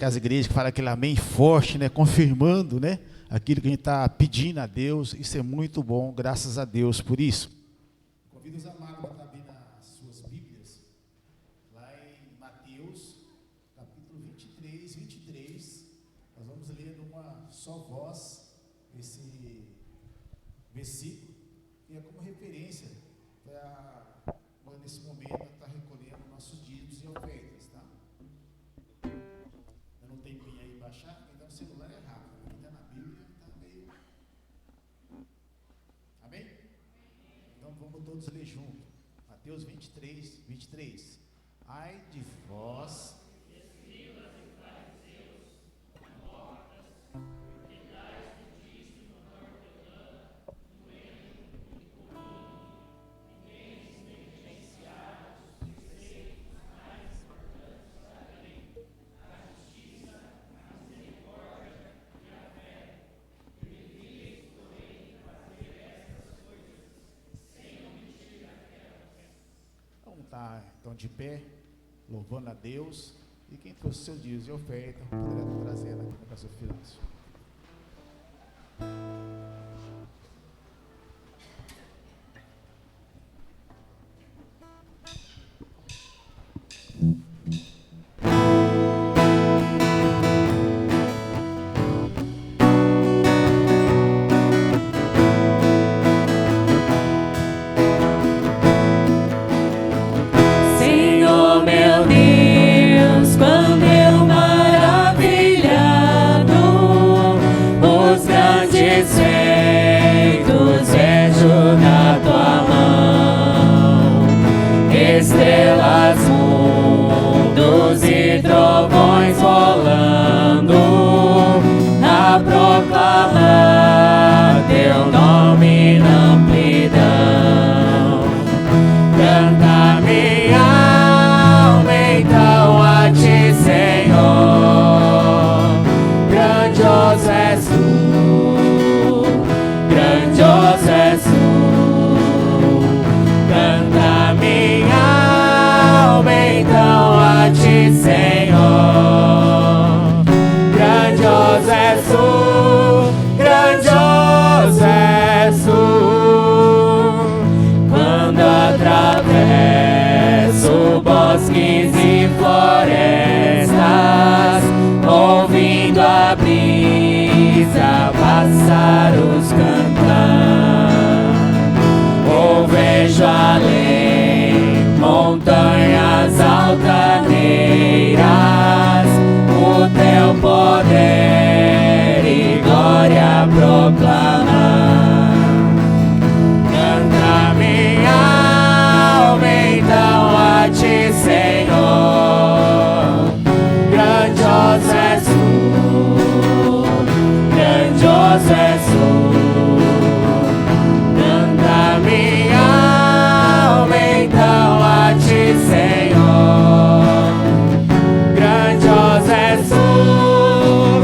As igrejas que falam aquele amém forte, né? Confirmando, né? Aquilo que a gente está pedindo a Deus. Isso é muito bom, graças a Deus por isso. Convido os amados para abrir nas suas Bíblias, lá em Mateus, capítulo 23. Nós vamos ler numa só voz esse versículo, e é como referência para, nesse momento, estar recolhendo nossos dízimos e ofertas, tá? Eu não tenho bem aí baixar, então o celular é rápido, ainda na Bíblia está meio... Amém? Então vamos todos ler junto. Mateus 23. Ai de vós, escribas e fariseus, hipócritas, que dais o dízimo da hortelã, do heno e cominho, e bens negligenciados, preceitos mais importantes da lei, a justiça, a misericórdia e a fé. E deveis, porém, fazer essas coisas sem omitir aquelas. Vamos estar então de pé, louvando a Deus. E quem trouxe seus dízimos e oferta, poderá estar trazendo aqui para a sua finança. Senhor meu Deus, quando eu maravilhado os grandes feitos vejo na tua mão, estrelas, mundos e trovões rolando a proclamar teu nome na amplidão. Canta minha alma então a ti, Senhor. Grandioso és tu, grandioso és tu. Canta minha alma então a ti, Senhor. Grandioso és tu, grandioso és tu. Quando atravesso bosques e florestas, ouvindo a brisa, pássaros cantar, ou vejo além montanhas altaneiras, o teu poder e glória proclamar. Canta minha alma então a ti, Senhor. Grandioso és tu, grandioso és tu. Canta minha alma então a ti, Senhor. Grandioso és tu,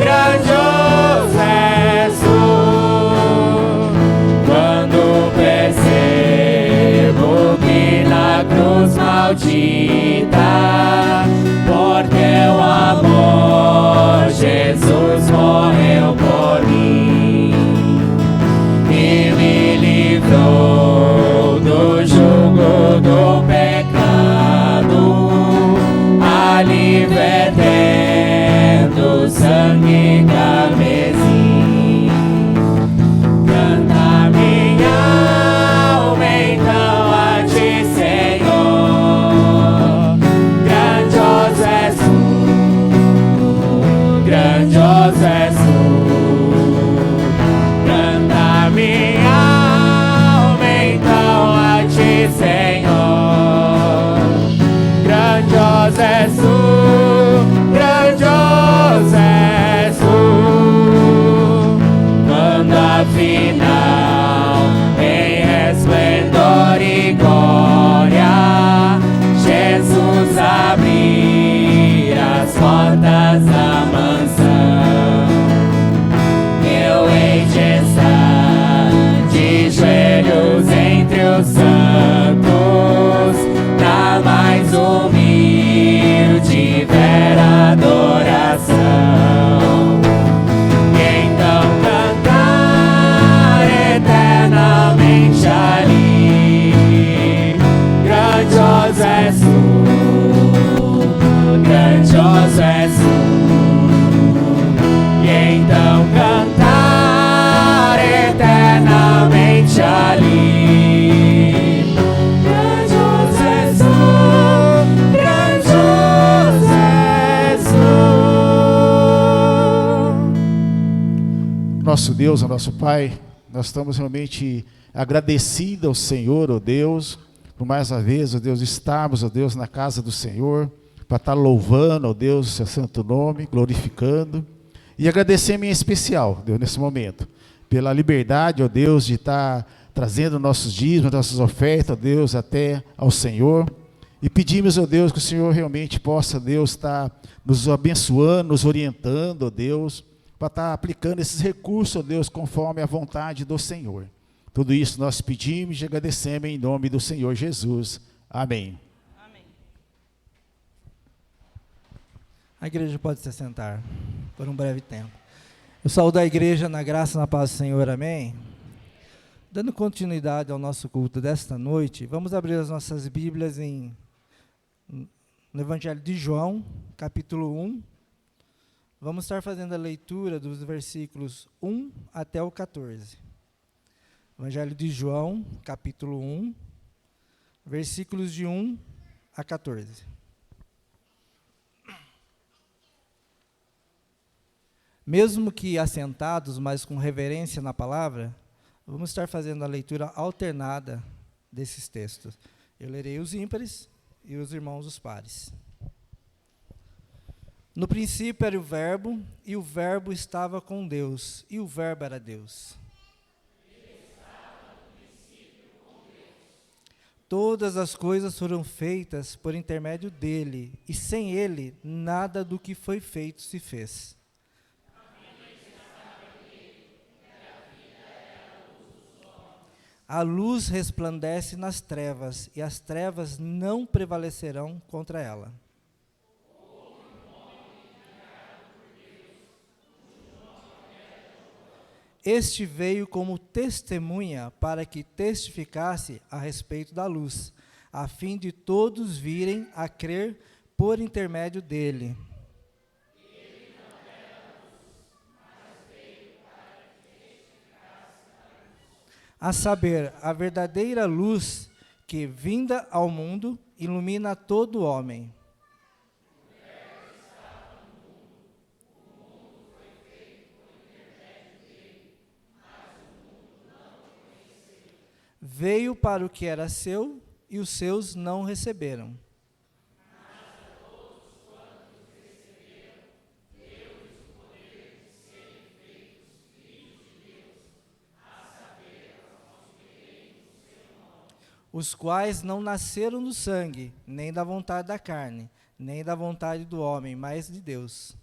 grandioso és tu. Quando percebo que na cruz maldita, por teu amor, Jesus morreu por mim e me livrou do jugo do pecado, ali vertendo sangue carmesim. Canta minha alma então a ti, Senhor. Grandioso és tu, grandioso és tu. Canta minha alma então a ti, Senhor. Grandioso és tu, grandioso és tu. nosso Deus, ao nosso Pai, nós estamos realmente agradecidos ao Senhor, ó Deus, por mais uma vez, ó Deus, estarmos, ó Deus, na casa do Senhor, para estar louvando, ó Deus, o seu santo nome, glorificando, e agradecemos em especial, Deus, nesse momento, pela liberdade, ó Deus, de estar trazendo nossos dízimos, nossas ofertas, ó Deus, até ao Senhor, e pedimos, ó Deus, que o Senhor realmente possa, Deus, estar nos abençoando, nos orientando, ó Deus, para estar aplicando esses recursos, ó Deus, conforme a vontade do Senhor. Tudo isso nós pedimos e agradecemos em nome do Senhor Jesus. Amém. Amém. A igreja pode se sentar por um breve tempo. Eu saúdo a igreja na graça e na paz do Senhor, amém? Dando continuidade ao nosso culto desta noite, vamos abrir as nossas Bíblias no Evangelho de João, capítulo 1. Vamos estar fazendo a leitura dos versículos 1 até o 14. Evangelho de João, capítulo 1, versículos de 1 a 14. Mesmo que assentados, mas com reverência na palavra, vamos estar fazendo a leitura alternada desses textos. Eu lerei os ímpares e os irmãos os pares. No princípio era o Verbo, e o Verbo estava com Deus, e o Verbo era Deus. Todas as coisas foram feitas por intermédio dele, e sem ele, nada do que foi feito se fez. A luz resplandece nas trevas, e as trevas não prevalecerão contra ela. Este veio como testemunha para que testificasse a respeito da luz, a fim de todos virem a crer por intermédio dele. A saber, a verdadeira luz que, vinda ao mundo, ilumina todo homem. Veio para o que era seu, e os seus não receberam. Os quais não nasceram do sangue, nem da vontade da carne, nem da vontade do homem, mas de Deus.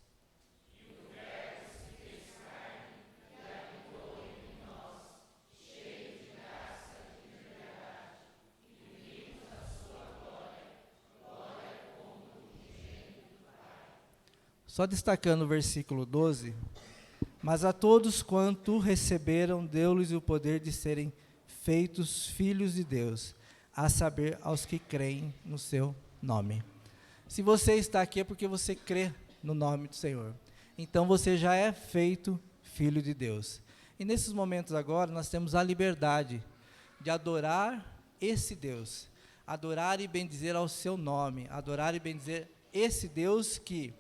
Só destacando o versículo 12, mas a todos quanto receberam, deu-lhes o poder de serem feitos filhos de Deus, a saber, aos que creem no seu nome. Se você está aqui é porque você crê no nome do Senhor. Então você já é feito filho de Deus. E nesses momentos agora nós temos a liberdade de adorar esse Deus, adorar e bendizer ao seu nome, adorar e bendizer esse Deus que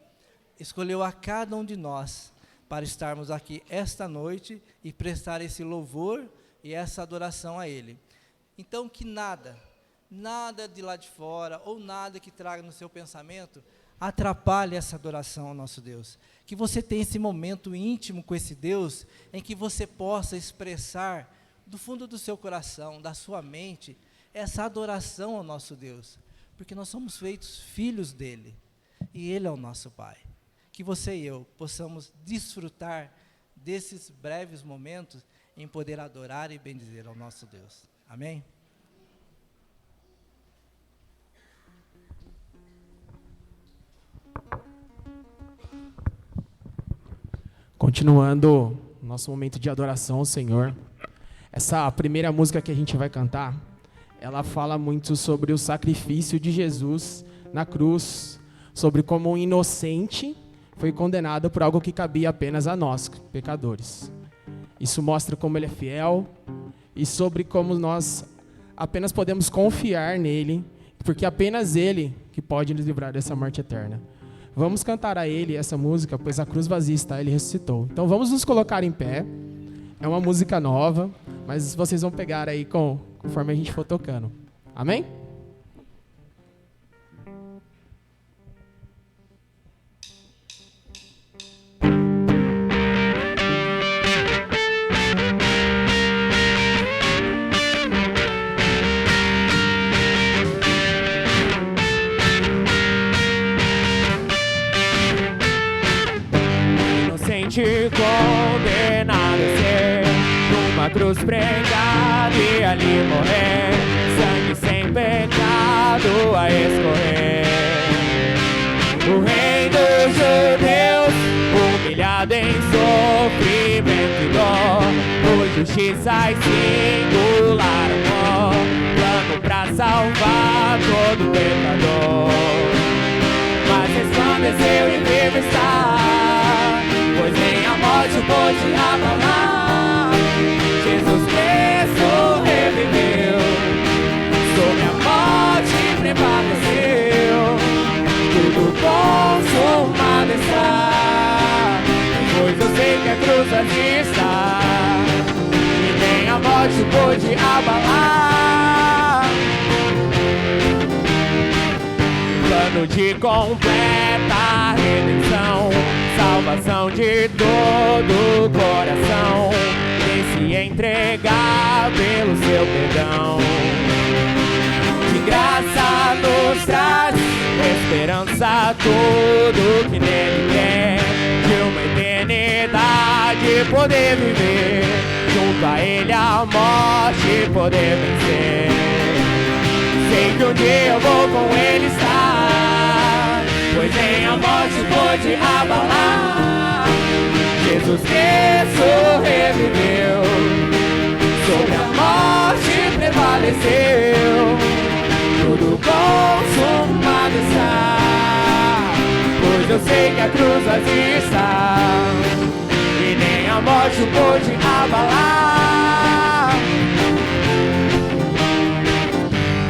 escolheu a cada um de nós para estarmos aqui esta noite e prestar esse louvor e essa adoração a Ele. Então que nada de lá de fora, ou nada que traga no seu pensamento, atrapalhe essa adoração ao nosso Deus. Que você tenha esse momento íntimo com esse Deus, em que você possa expressar, do fundo do seu coração, da sua mente, essa adoração ao nosso Deus. Porque nós somos feitos filhos dEle, e Ele é o nosso Pai. Que você e eu possamos desfrutar desses breves momentos em poder adorar e bendizer ao nosso Deus. Amém? Continuando nosso momento de adoração ao Senhor, essa primeira música que a gente vai cantar, ela fala muito sobre o sacrifício de Jesus na cruz, sobre como um inocente foi condenado por algo que cabia apenas a nós, pecadores. Isso mostra como Ele é fiel e sobre como nós apenas podemos confiar nele, porque apenas Ele que pode nos livrar dessa morte eterna. Vamos cantar a Ele essa música, pois a cruz vazia está, Ele ressuscitou. Então vamos nos colocar em pé, É uma música nova, mas vocês vão pegar aí conforme a gente for tocando. Amém? Condenado a ser numa cruz pregado e ali morrer, sangue sem pecado a escorrer. O rei dos judeus, humilhado em sofrimento e dor, por justiça e singular amor, plano pra salvar todo pecador. Mas resplandeceu e vivo está, pois nem a morte pôde abalar. Jesus Cristo reviveu, sobre a morte prevaleceu, tudo consumado está, pois eu sei que a cruz ali está, e nem a morte pôde abalar. Plano de completa redenção, salvação de todo o coração, em se entregar pelo seu perdão. De graça nos traz esperança, tudo que nele quer, de uma eternidade poder viver, junto a ele a morte poder vencer. Sei que um dia eu vou com ele estar, pois nem a morte pôde abalar. Jesus Cristo reviveu, sobre a morte prevaleceu, tudo consumado está, pois eu sei que a cruz vazia está, e nem a morte pôde abalar.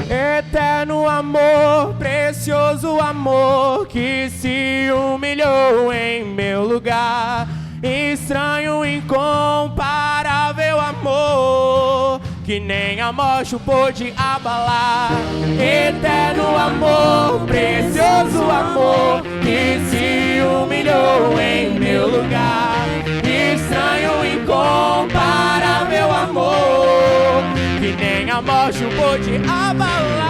Eterno amor, precioso amor, que se humilhou em meu lugar. Estranho, incomparável amor, que nem a morte pôde abalar. Eterno amor, precioso amor, que se humilhou em meu lugar. Estranho, incomparável amor, que nem a morte pôde abalar.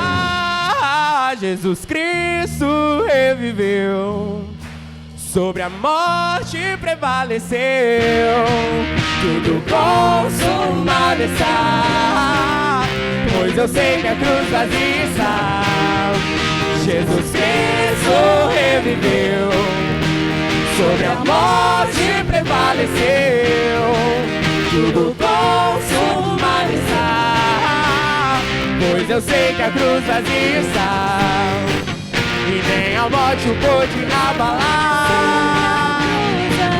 Jesus Cristo reviveu, sobre a morte prevaleceu, tudo consumado está, pois eu sei que a cruz vazia está. Jesus Cristo reviveu, sobre a morte prevaleceu, tudo consumado está, pois eu sei que a cruz vazia está, e nem a morte o pôde abalar.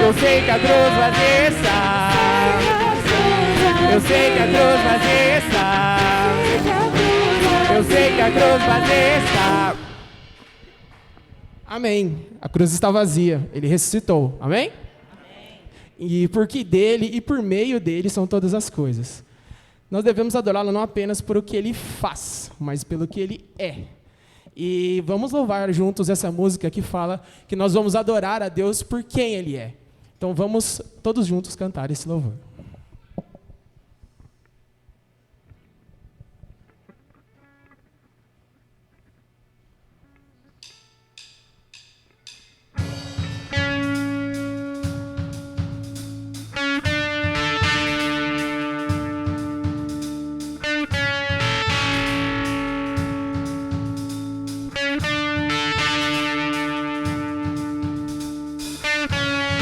Eu sei que a cruz vazia está, eu sei que a cruz vazia está, eu sei que a cruz vazia está. Amém. A cruz está vazia, ele ressuscitou. Amém? Amém. E porque dele e por meio dele são todas as coisas. Nós devemos adorá-lo não apenas por o que ele faz, mas pelo que ele é. E vamos louvar juntos essa música que fala que nós vamos adorar a Deus por quem ele é. Então vamos todos juntos cantar esse louvor.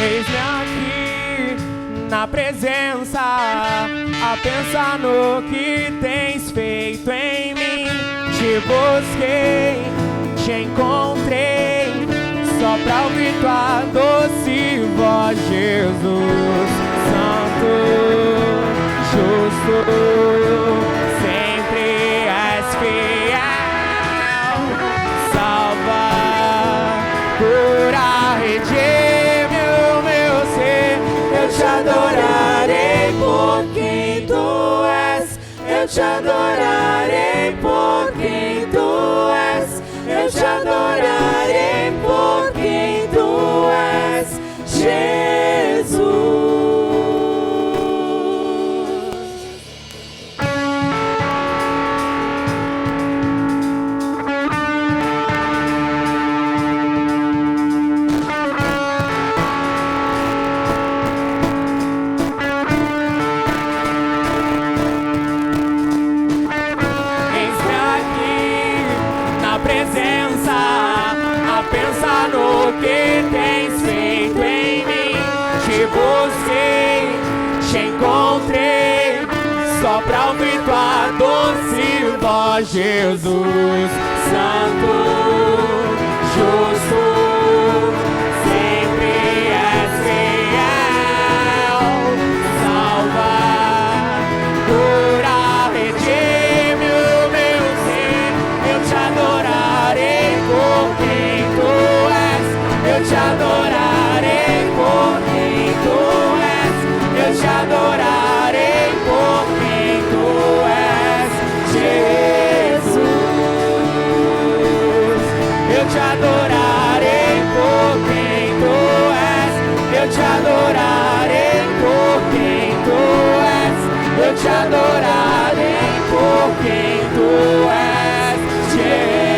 Eis-me aqui na presença, a pensar no que tens feito em mim. Te busquei, te encontrei, só pra ouvir tua doce voz, Jesus, santo, justo, sempre és fiel, salva, cura, redime o meu ser, eu te adorarei por te adorarei por quem tu és. Eu te adorarei por quem tu és, Jesus. No que tens feito em mim, te busquei, te encontrei, só pra ouvir tua doce voz, Jesus, Santo, justo, sempre és fiel, salva, cura, redime o meu ser, eu te adorarei por quem tu és. Eu te adorarei por quem tu és. Eu te adorarei por quem tu és, Jesus. Eu te adorarei por quem tu és. Eu te adorarei por quem tu és. Eu te adorarei por quem tu és, Jesus.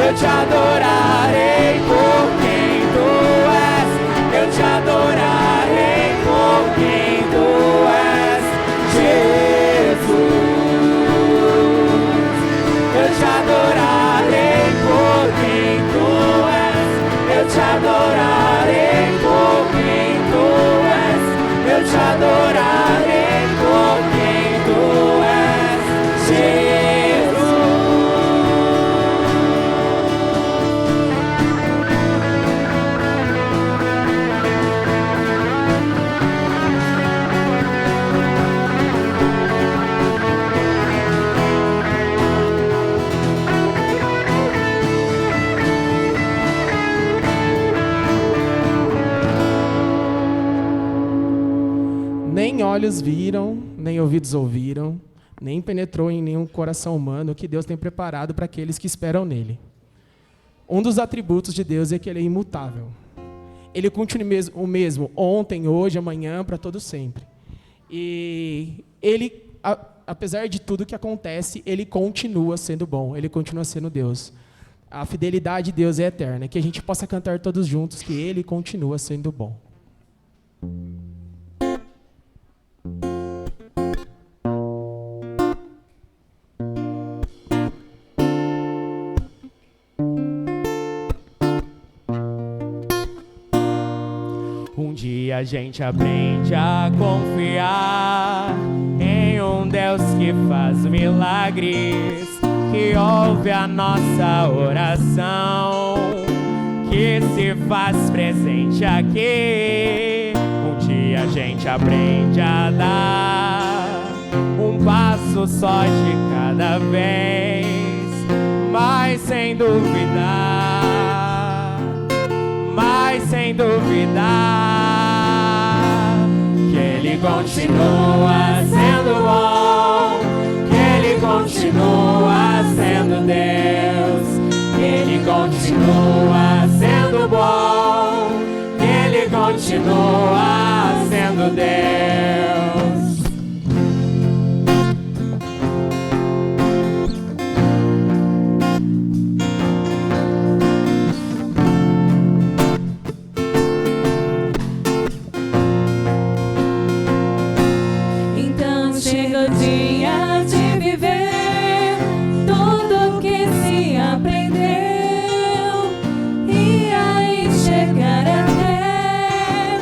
Eu te adorarei por quem tu és. Eu te adorarei por quem tu és, Jesus. Eu te adorarei por quem tu és. Eu te adorarei por quem tu és. Eu te adorarei por quem tu és, Jesus. Nem olhos viram, nem ouvidos ouviram, nem penetrou em nenhum coração humano o que Deus tem preparado para aqueles que esperam nele. Um dos atributos de Deus é que ele é imutável. Ele continua o mesmo ontem, hoje, amanhã, para todo sempre. E ele, apesar de tudo que acontece, ele continua sendo bom, ele continua sendo Deus. A fidelidade de Deus é eterna, que a gente possa cantar todos juntos que ele continua sendo bom. Um dia a gente aprende a confiar em um Deus que faz milagres, que ouve a nossa oração, que se faz presente aqui. Um dia a gente aprende a dar um passo só de cada vez, mas sem duvidar, sem duvidar, que Ele Ele continua sendo bom, Ele continua sendo Deus, Ele continua sendo bom, Ele continua sendo Deus. Então chega o dia de viver tudo que se aprendeu e aí chegar até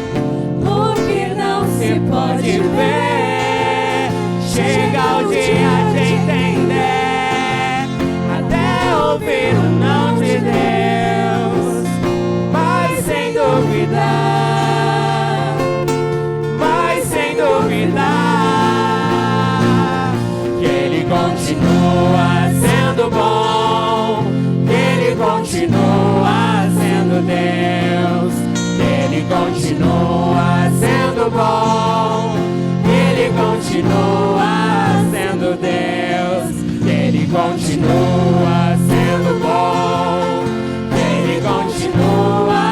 o que não se pode ver. Chega o dia de entender, até ouvir o não de Deus, mas sem duvidar, mas sem duvidar, que Ele continua sendo bom, que Ele continua sendo Deus, que Ele continua sendo bom, que Ele continua sendo Deus, que Ele continua sendo bom, que Ele continua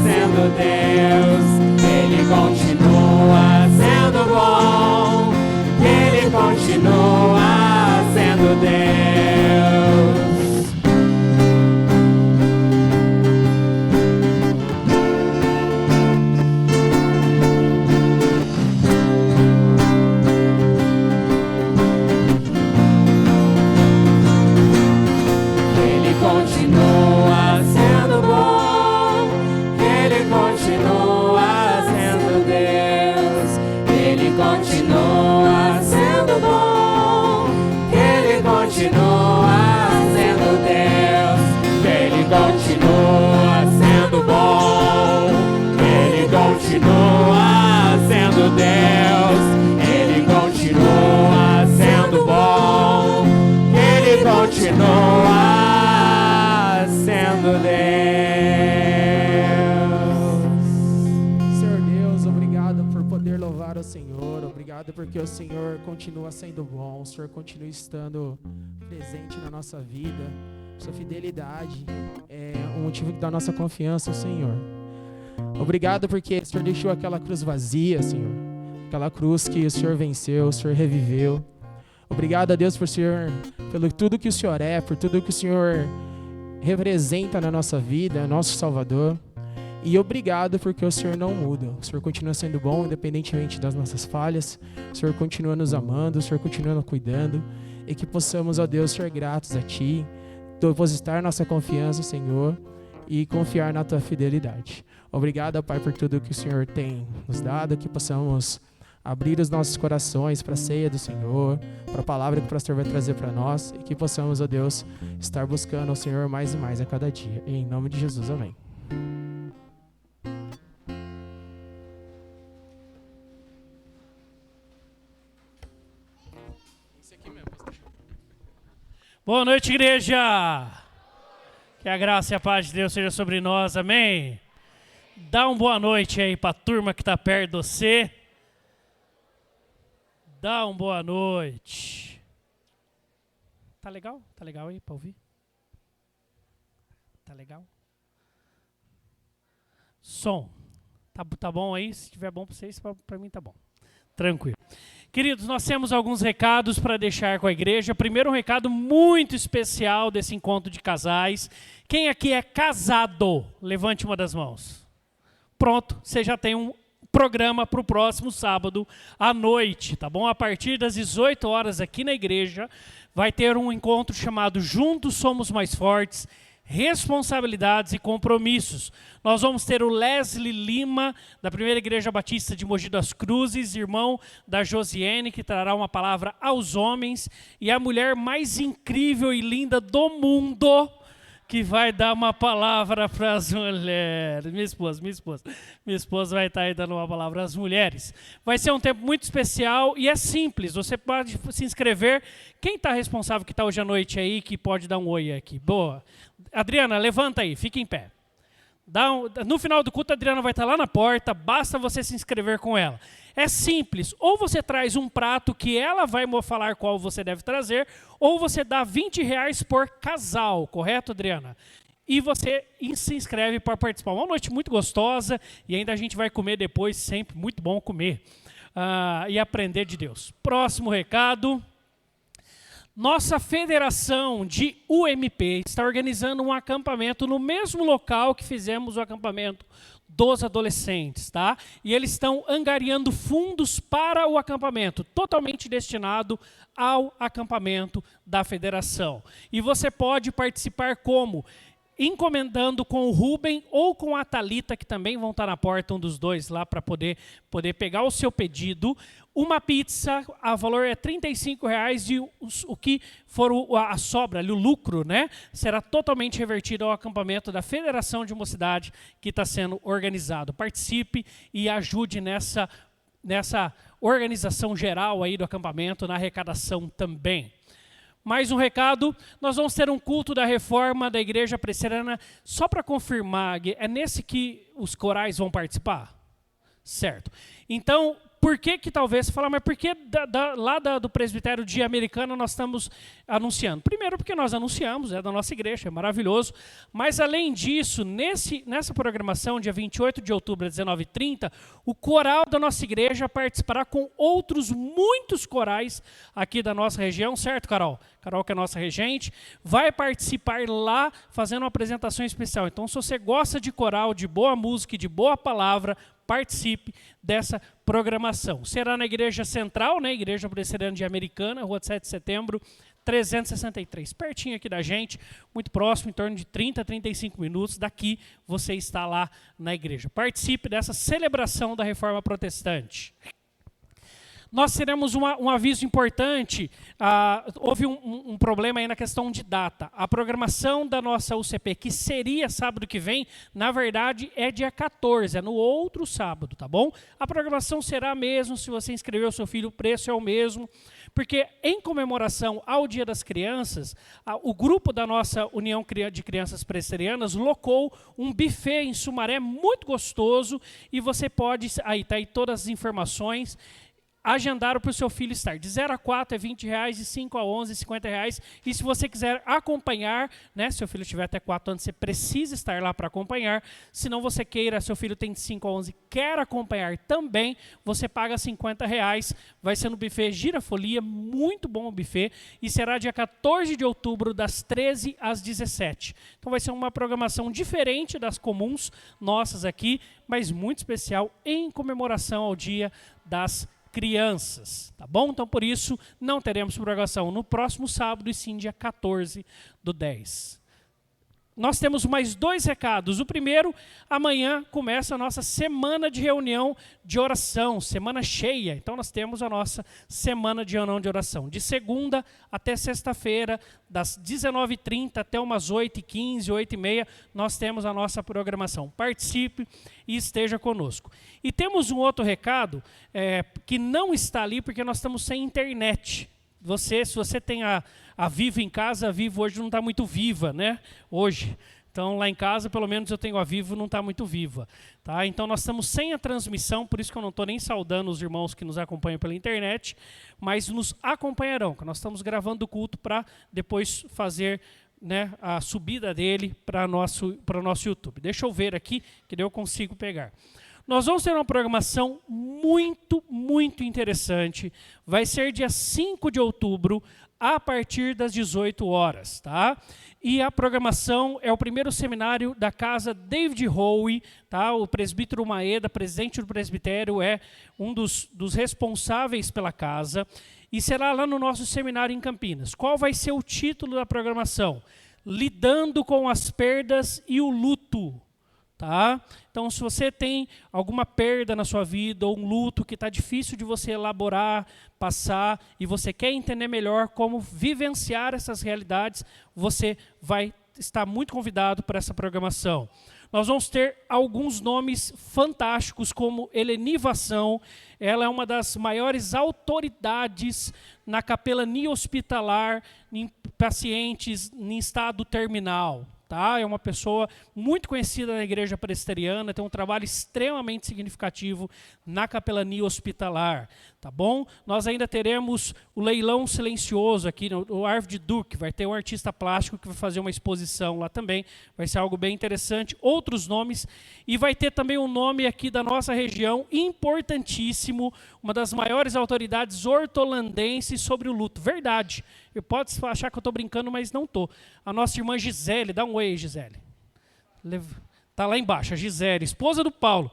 sendo Deus, que Ele continua sendo bom, que Ele continua sendo Deus. Ele continua sendo bom, Ele continua sendo Deus, Ele continua sendo bom, Ele continua sendo Deus, Ele continua sendo bom, Ele continua sendo Deus, Ele continua sendo bom, Ele continua sendo Deus. Senhor Deus, obrigado por poder louvar o Senhor, obrigado porque o Senhor continua sendo bom, o Senhor continua estando presente na nossa vida, sua fidelidade é o motivo da nossa confiança, Senhor. Obrigado porque o Senhor deixou aquela cruz vazia, Senhor, aquela cruz que o Senhor venceu, o Senhor reviveu. Obrigado a Deus por Senhor, pelo tudo que o Senhor é, por tudo que o Senhor representa na nossa vida, nosso Salvador. E obrigado porque o Senhor não muda. O Senhor continua sendo bom, independentemente das nossas falhas. O Senhor continua nos amando, o Senhor continua nos cuidando. E que possamos, ó Deus, ser gratos a Ti, depositar nossa confiança, Senhor, e confiar na Tua fidelidade. Obrigado, Pai, por tudo que o Senhor tem nos dado, que possamos abrir os nossos corações para a ceia do Senhor, para a palavra que o pastor vai trazer para nós, e que possamos, ó Deus, estar buscando o Senhor mais e mais a cada dia. Em nome de Jesus, amém. Boa noite, igreja! Que a graça e a paz de Deus seja sobre nós, amém? Dá uma boa noite aí para a turma que está perto de você. Dá uma boa noite. Tá legal? Tá legal aí para ouvir? Tá legal? Som. Tá bom aí? Se estiver bom para vocês, para mim tá bom. Tranquilo. Queridos, nós temos alguns recados para deixar com a igreja. Primeiro, um recado muito especial desse encontro de casais. Quem aqui é casado? Levante uma das mãos. Pronto, você já tem um programa para o próximo sábado à noite, tá bom? A partir das 18 horas aqui na igreja, vai ter um encontro chamado Juntos Somos Mais Fortes, Responsabilidades e Compromissos. Nós vamos ter o Leslie Lima, da Primeira Igreja Batista de Mogi das Cruzes, irmão da Josiane, que trará uma palavra aos homens, e a mulher mais incrível e linda do mundo, que vai dar uma palavra para as mulheres. Minha esposa vai estar aí dando uma palavra às mulheres. Vai ser um tempo muito especial e é simples. Você pode se inscrever. Quem está responsável que está hoje à noite aí, que pode dar um oi aqui? Boa. Adriana, levanta aí, fica em pé. No final do culto, a Adriana vai estar lá na porta, basta você se inscrever com ela. É simples, ou você traz um prato que ela vai falar qual você deve trazer, ou você dá R$20 por casal, correto, Adriana? E você se inscreve para participar. Uma noite muito gostosa, e ainda a gente vai comer depois, sempre muito bom comer e aprender de Deus. Próximo recado. Nossa federação de UMP está organizando um acampamento no mesmo local que fizemos o acampamento dos adolescentes, tá? E eles estão angariando fundos para o acampamento, totalmente destinado ao acampamento da federação. E você pode participar como? Encomendando com o Rubem ou com a Thalita, que também vão estar na porta, um dos dois lá, para poder pegar o seu pedido. Uma pizza, a valor é R$35, e o que for a sobra, o lucro, né, será totalmente revertido ao acampamento da Federação de Mocidade que está sendo organizado. Participe e ajude nessa organização geral aí do acampamento, na arrecadação também. Mais um recado, nós vamos ter um culto da reforma da Igreja Presbiteriana, só para confirmar, é nesse que os corais vão participar? Certo. Então, por que talvez você fala, mas por que lá do presbitério de Americana nós estamos anunciando? Primeiro porque nós anunciamos, é da nossa igreja, é maravilhoso, mas além disso, nessa programação, dia 28 de outubro, às 19h30, o coral da nossa igreja participará com outros muitos corais aqui da nossa região, certo, Carol? Carol, que é nossa regente, vai participar lá fazendo uma apresentação especial. Então, se você gosta de coral, de boa música e de boa palavra, participe dessa programação. Será na Igreja Central, né, Igreja Presbiteriana de Americana, Rua 7 de Setembro, 363, pertinho aqui da gente, muito próximo, em torno de 30 a 35 minutos daqui, você está lá na igreja. Participe dessa celebração da Reforma Protestante. Nós teremos um aviso importante, houve um problema aí na questão de data. A programação da nossa UCP, que seria sábado que vem, na verdade é dia 14, é no outro sábado, tá bom? A programação será a mesma, se você inscrever o seu filho, o preço é o mesmo, porque em comemoração ao Dia das Crianças, o grupo da nossa União de Crianças Presbiterianas locou um buffet em Sumaré muito gostoso, e você pode, aí tá aí todas as informações, agendaram para o seu filho estar. De 0 a 4 é R$20, de 5 a 11 é R$50. E se você quiser acompanhar, né, se seu filho tiver até 4 anos, você precisa estar lá para acompanhar. Se não você queira, seu filho tem de 5 a 11, quer acompanhar também, você paga R$50. Vai ser no buffet Girafolia, muito bom o buffet, e será dia 14 de outubro, das 13 às 17. Então vai ser uma programação diferente das comuns nossas aqui, mas muito especial em comemoração ao Dia das Crianças, tá bom? Então, por isso, não teremos programação no próximo sábado, e sim dia 14/10. Nós temos mais 2 recados. O primeiro, amanhã começa a nossa semana de reunião de oração, semana cheia. Então, nós temos a nossa semana de reunião de oração. De segunda até sexta-feira, das 19h30 até umas 8h15, 8h30, nós temos a nossa programação. Participe e esteja conosco. E temos um outro recado que não está ali, porque nós estamos sem internet. Se você tem a Vivo em casa, a Vivo hoje não está muito viva, né? Hoje. Então, lá em casa, pelo menos eu tenho a Vivo, não está muito viva. Tá? Então, nós estamos sem a transmissão, por isso que eu não estou nem saudando os irmãos que nos acompanham pela internet, mas nos acompanharão, que nós estamos gravando o culto para depois fazer, né, a subida dele para o nosso YouTube. Deixa eu ver aqui, que daí eu consigo pegar. Nós vamos ter uma programação muito, muito interessante. Vai ser dia 5 de outubro, a partir das 18 horas. Tá? E a programação é o primeiro seminário da casa David Howe. Tá? O presbítero Maeda, presidente do presbitério, é um dos responsáveis pela casa. E será lá no nosso seminário em Campinas. Qual vai ser o título da programação? Lidando com as perdas e o luto. Tá? Então, se você tem alguma perda na sua vida, ou um luto que está difícil de você elaborar, passar, e você quer entender melhor como vivenciar essas realidades, você vai estar muito convidado para essa programação. Nós vamos ter alguns nomes fantásticos, como Eleni Vação. Ela é uma das maiores autoridades na capelania hospitalar em pacientes em estado terminal. tá? É uma pessoa muito conhecida na igreja presbiteriana, tem um trabalho extremamente significativo na capelania hospitalar, tá bom? Nós ainda teremos o leilão silencioso aqui, o Arvid Duque, vai ter um artista plástico que vai fazer uma exposição lá também, vai ser algo bem interessante, outros nomes, e vai ter também um nome aqui da nossa região, importantíssimo, uma das maiores autoridades hortolandenses sobre o luto, verdade. Eu pode achar que eu estou brincando, mas não estou. A nossa irmã Gisele, dá um oi, Gisele. Está lá embaixo, a Gisele, esposa do Paulo.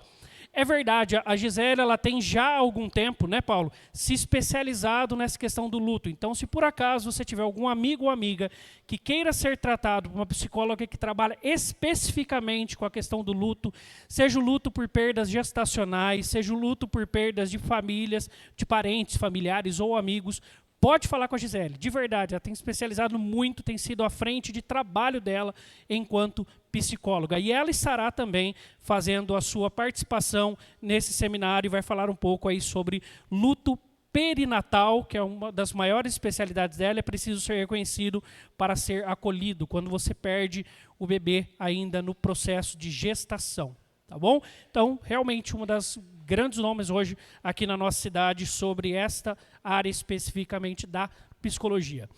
É verdade, a Gisele ela tem já algum tempo, né, Paulo, se especializado nessa questão do luto. Então, se por acaso você tiver algum amigo ou amiga que queira ser tratado por uma psicóloga que trabalha especificamente com a questão do luto, seja o luto por perdas gestacionais, seja o luto por perdas de famílias, de parentes, familiares ou amigos, pode falar com a Gisele, de verdade, ela tem especializado muito, tem sido à frente de trabalho dela enquanto psicóloga. E ela estará também fazendo a sua participação nesse seminário e vai falar um pouco aí sobre luto perinatal, que é uma das maiores especialidades dela, é preciso ser reconhecido para ser acolhido, quando você perde o bebê ainda no processo de gestação. Tá bom? Então, realmente, uma das grandes nomes hoje aqui na nossa cidade sobre esta área especificamente da psicologia.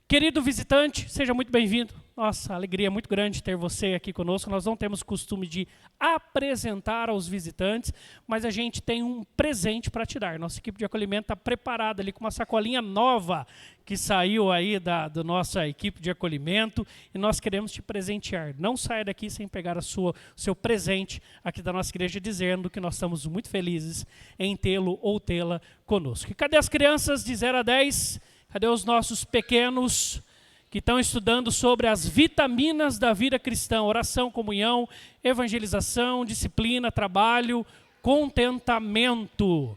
Querido visitante, seja muito bem-vindo. Nossa, alegria muito grande ter você aqui conosco. Nós não temos costume de apresentar aos visitantes, mas a gente tem um presente para te dar. Nossa equipe de acolhimento está preparada ali com uma sacolinha nova que saiu aí da nossa equipe de acolhimento e nós queremos te presentear. Não saia daqui sem pegar o seu presente aqui da nossa igreja, dizendo que nós estamos muito felizes em tê-lo ou tê-la conosco. E cadê as crianças de 0 a 10? Cadê os nossos pequenos que estão estudando sobre as vitaminas da vida cristã? Oração, comunhão, evangelização, disciplina, trabalho, contentamento.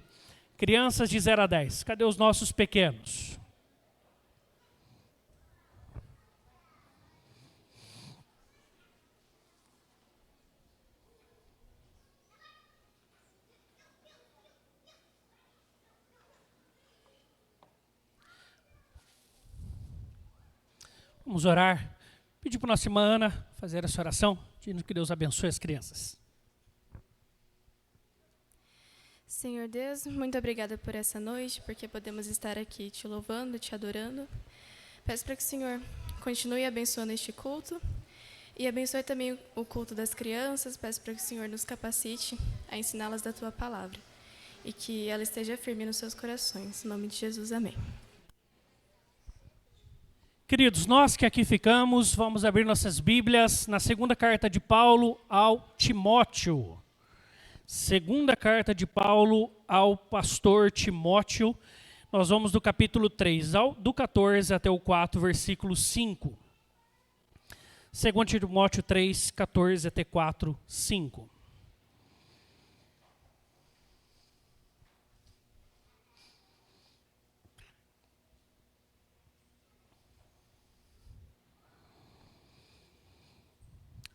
Crianças de 0 a 10. Cadê os nossos pequenos? Vamos orar, pedir para a nossa irmã Ana fazer essa oração, pedindo que Deus abençoe as crianças. Senhor Deus, muito obrigada por essa noite, porque podemos estar aqui te louvando, te adorando. Peço para que o Senhor continue abençoando este culto e abençoe também o culto das crianças. Peço para que o Senhor nos capacite a ensiná-las da Tua palavra e que ela esteja firme nos seus corações. Em nome de Jesus, amém. Queridos, nós que aqui ficamos, vamos abrir nossas Bíblias na segunda carta de Paulo ao Timóteo. Segunda carta de Paulo ao pastor Timóteo. Nós vamos do capítulo 3, do 14 até o 4, versículo 5. 2 Timóteo 3, 14 até 4, 5.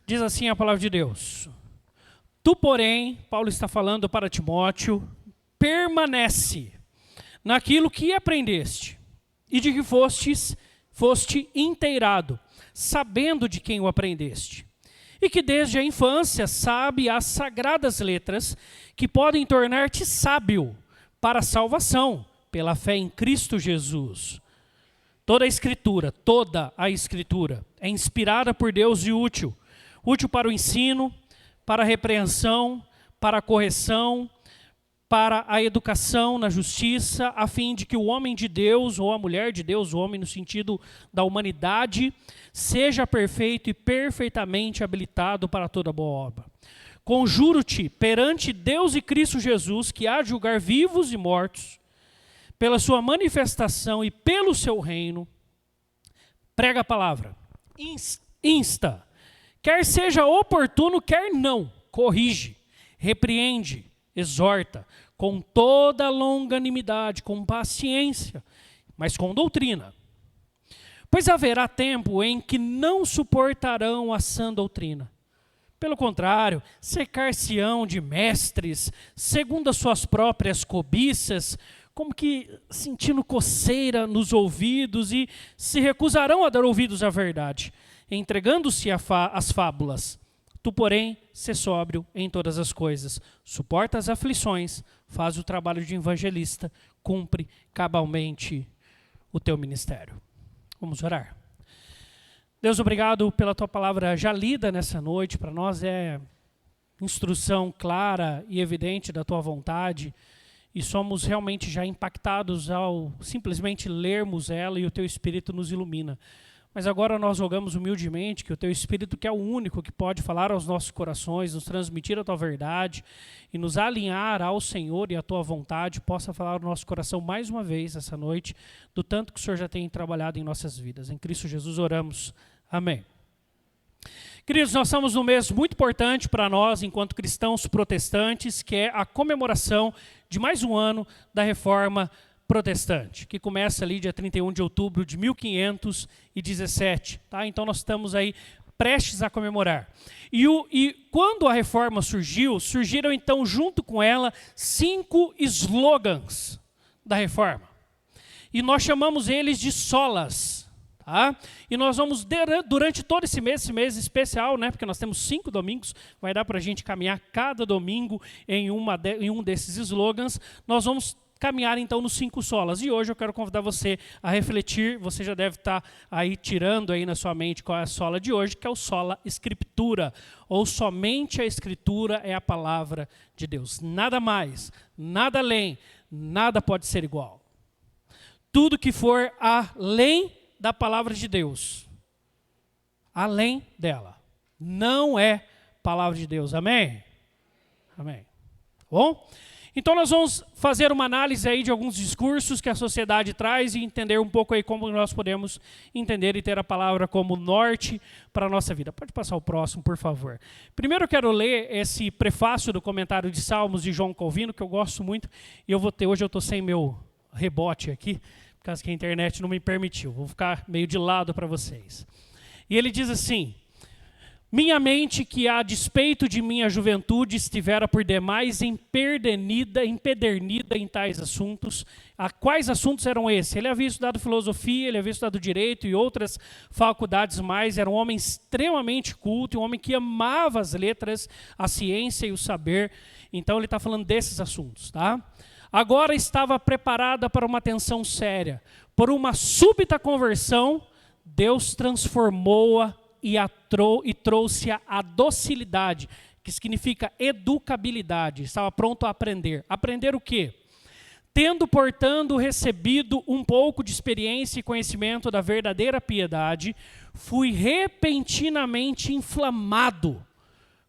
Diz assim a palavra de Deus. Tu, porém, Paulo está falando para Timóteo, permanece naquilo que aprendeste e de que foste inteirado, sabendo de quem o aprendeste. E que desde a infância sabe as sagradas letras que podem tornar-te sábio para a salvação pela fé em Cristo Jesus. Toda a Escritura é inspirada por Deus e útil para o ensino, para a repreensão, para a correção, para a educação na justiça, a fim de que o homem de Deus, ou a mulher de Deus, o homem no sentido da humanidade, seja perfeito e perfeitamente habilitado para toda boa obra. Conjuro-te perante Deus e Cristo Jesus, que há de julgar vivos e mortos, pela sua manifestação e pelo seu reino, prega a palavra, insta, quer seja oportuno, quer não, corrige, repreende, exorta, com toda longanimidade, com paciência, mas com doutrina. Pois haverá tempo em que não suportarão a sã doutrina. Pelo contrário, cercar-se-ão de mestres, segundo as suas próprias cobiças, como que sentindo coceira nos ouvidos, e se recusarão a dar ouvidos à verdade. entregando-se às fábulas. Tu, porém, sê sóbrio em todas as coisas, suporta as aflições, faz o trabalho de evangelista, cumpre cabalmente o teu ministério. Vamos orar. Deus, obrigado pela tua palavra já lida nessa noite. Para nós é instrução clara e evidente da tua vontade, e somos realmente já impactados ao simplesmente lermos ela, e o teu Espírito nos ilumina. Mas agora nós rogamos humildemente que o teu Espírito, que é o único que pode falar aos nossos corações, nos transmitir a tua verdade e nos alinhar ao Senhor e à tua vontade, possa falar ao nosso coração mais uma vez essa noite, do tanto que o Senhor já tem trabalhado em nossas vidas. Em Cristo Jesus oramos. Amém. Queridos, nós estamos num mês muito importante para nós, enquanto cristãos protestantes, que é a comemoração de mais um ano da Reforma Protestante, que começa ali dia 31 de outubro de 1517. Tá? Então nós estamos aí prestes a comemorar. E quando a Reforma surgiram então junto com ela 5 slogans da Reforma. E nós chamamos eles de solas. Tá? E nós vamos, durante todo esse mês especial, né, porque nós temos 5 domingos, vai dar para a gente caminhar cada domingo em um desses slogans, nós vamos caminhar então nos 5 solas. E hoje eu quero convidar você a refletir, você já deve estar aí tirando aí na sua mente qual é a sola de hoje, que é o sola escritura, ou somente a escritura é a palavra de Deus. Nada mais, nada além, nada pode ser igual. Tudo que for além da palavra de Deus, além dela, não é palavra de Deus. Amém? Amém. Bom? Então nós vamos fazer uma análise aí de alguns discursos que a sociedade traz e entender um pouco aí como nós podemos entender e ter a palavra como norte para a nossa vida. Pode passar o próximo, por favor. Primeiro eu quero ler esse prefácio do comentário de Salmos de João Calvino, que eu gosto muito, e hoje eu estou sem meu rebote aqui, por causa que a internet não me permitiu. Vou ficar meio de lado para vocês. E ele diz assim: minha mente, que a despeito de minha juventude estivera por demais empedernida em tais assuntos. Quais assuntos eram esses? Ele havia estudado filosofia, ele havia estudado direito e outras faculdades mais. Era um homem extremamente culto, um homem que amava as letras, a ciência e o saber. Então ele está falando desses assuntos, tá? Agora estava preparada para uma atenção séria. Por uma súbita conversão, Deus transformou-a e trouxe-a à docilidade, que significa educabilidade. Estava pronto a aprender. Aprender o quê? Tendo, portanto, recebido um pouco de experiência e conhecimento da verdadeira piedade, fui repentinamente inflamado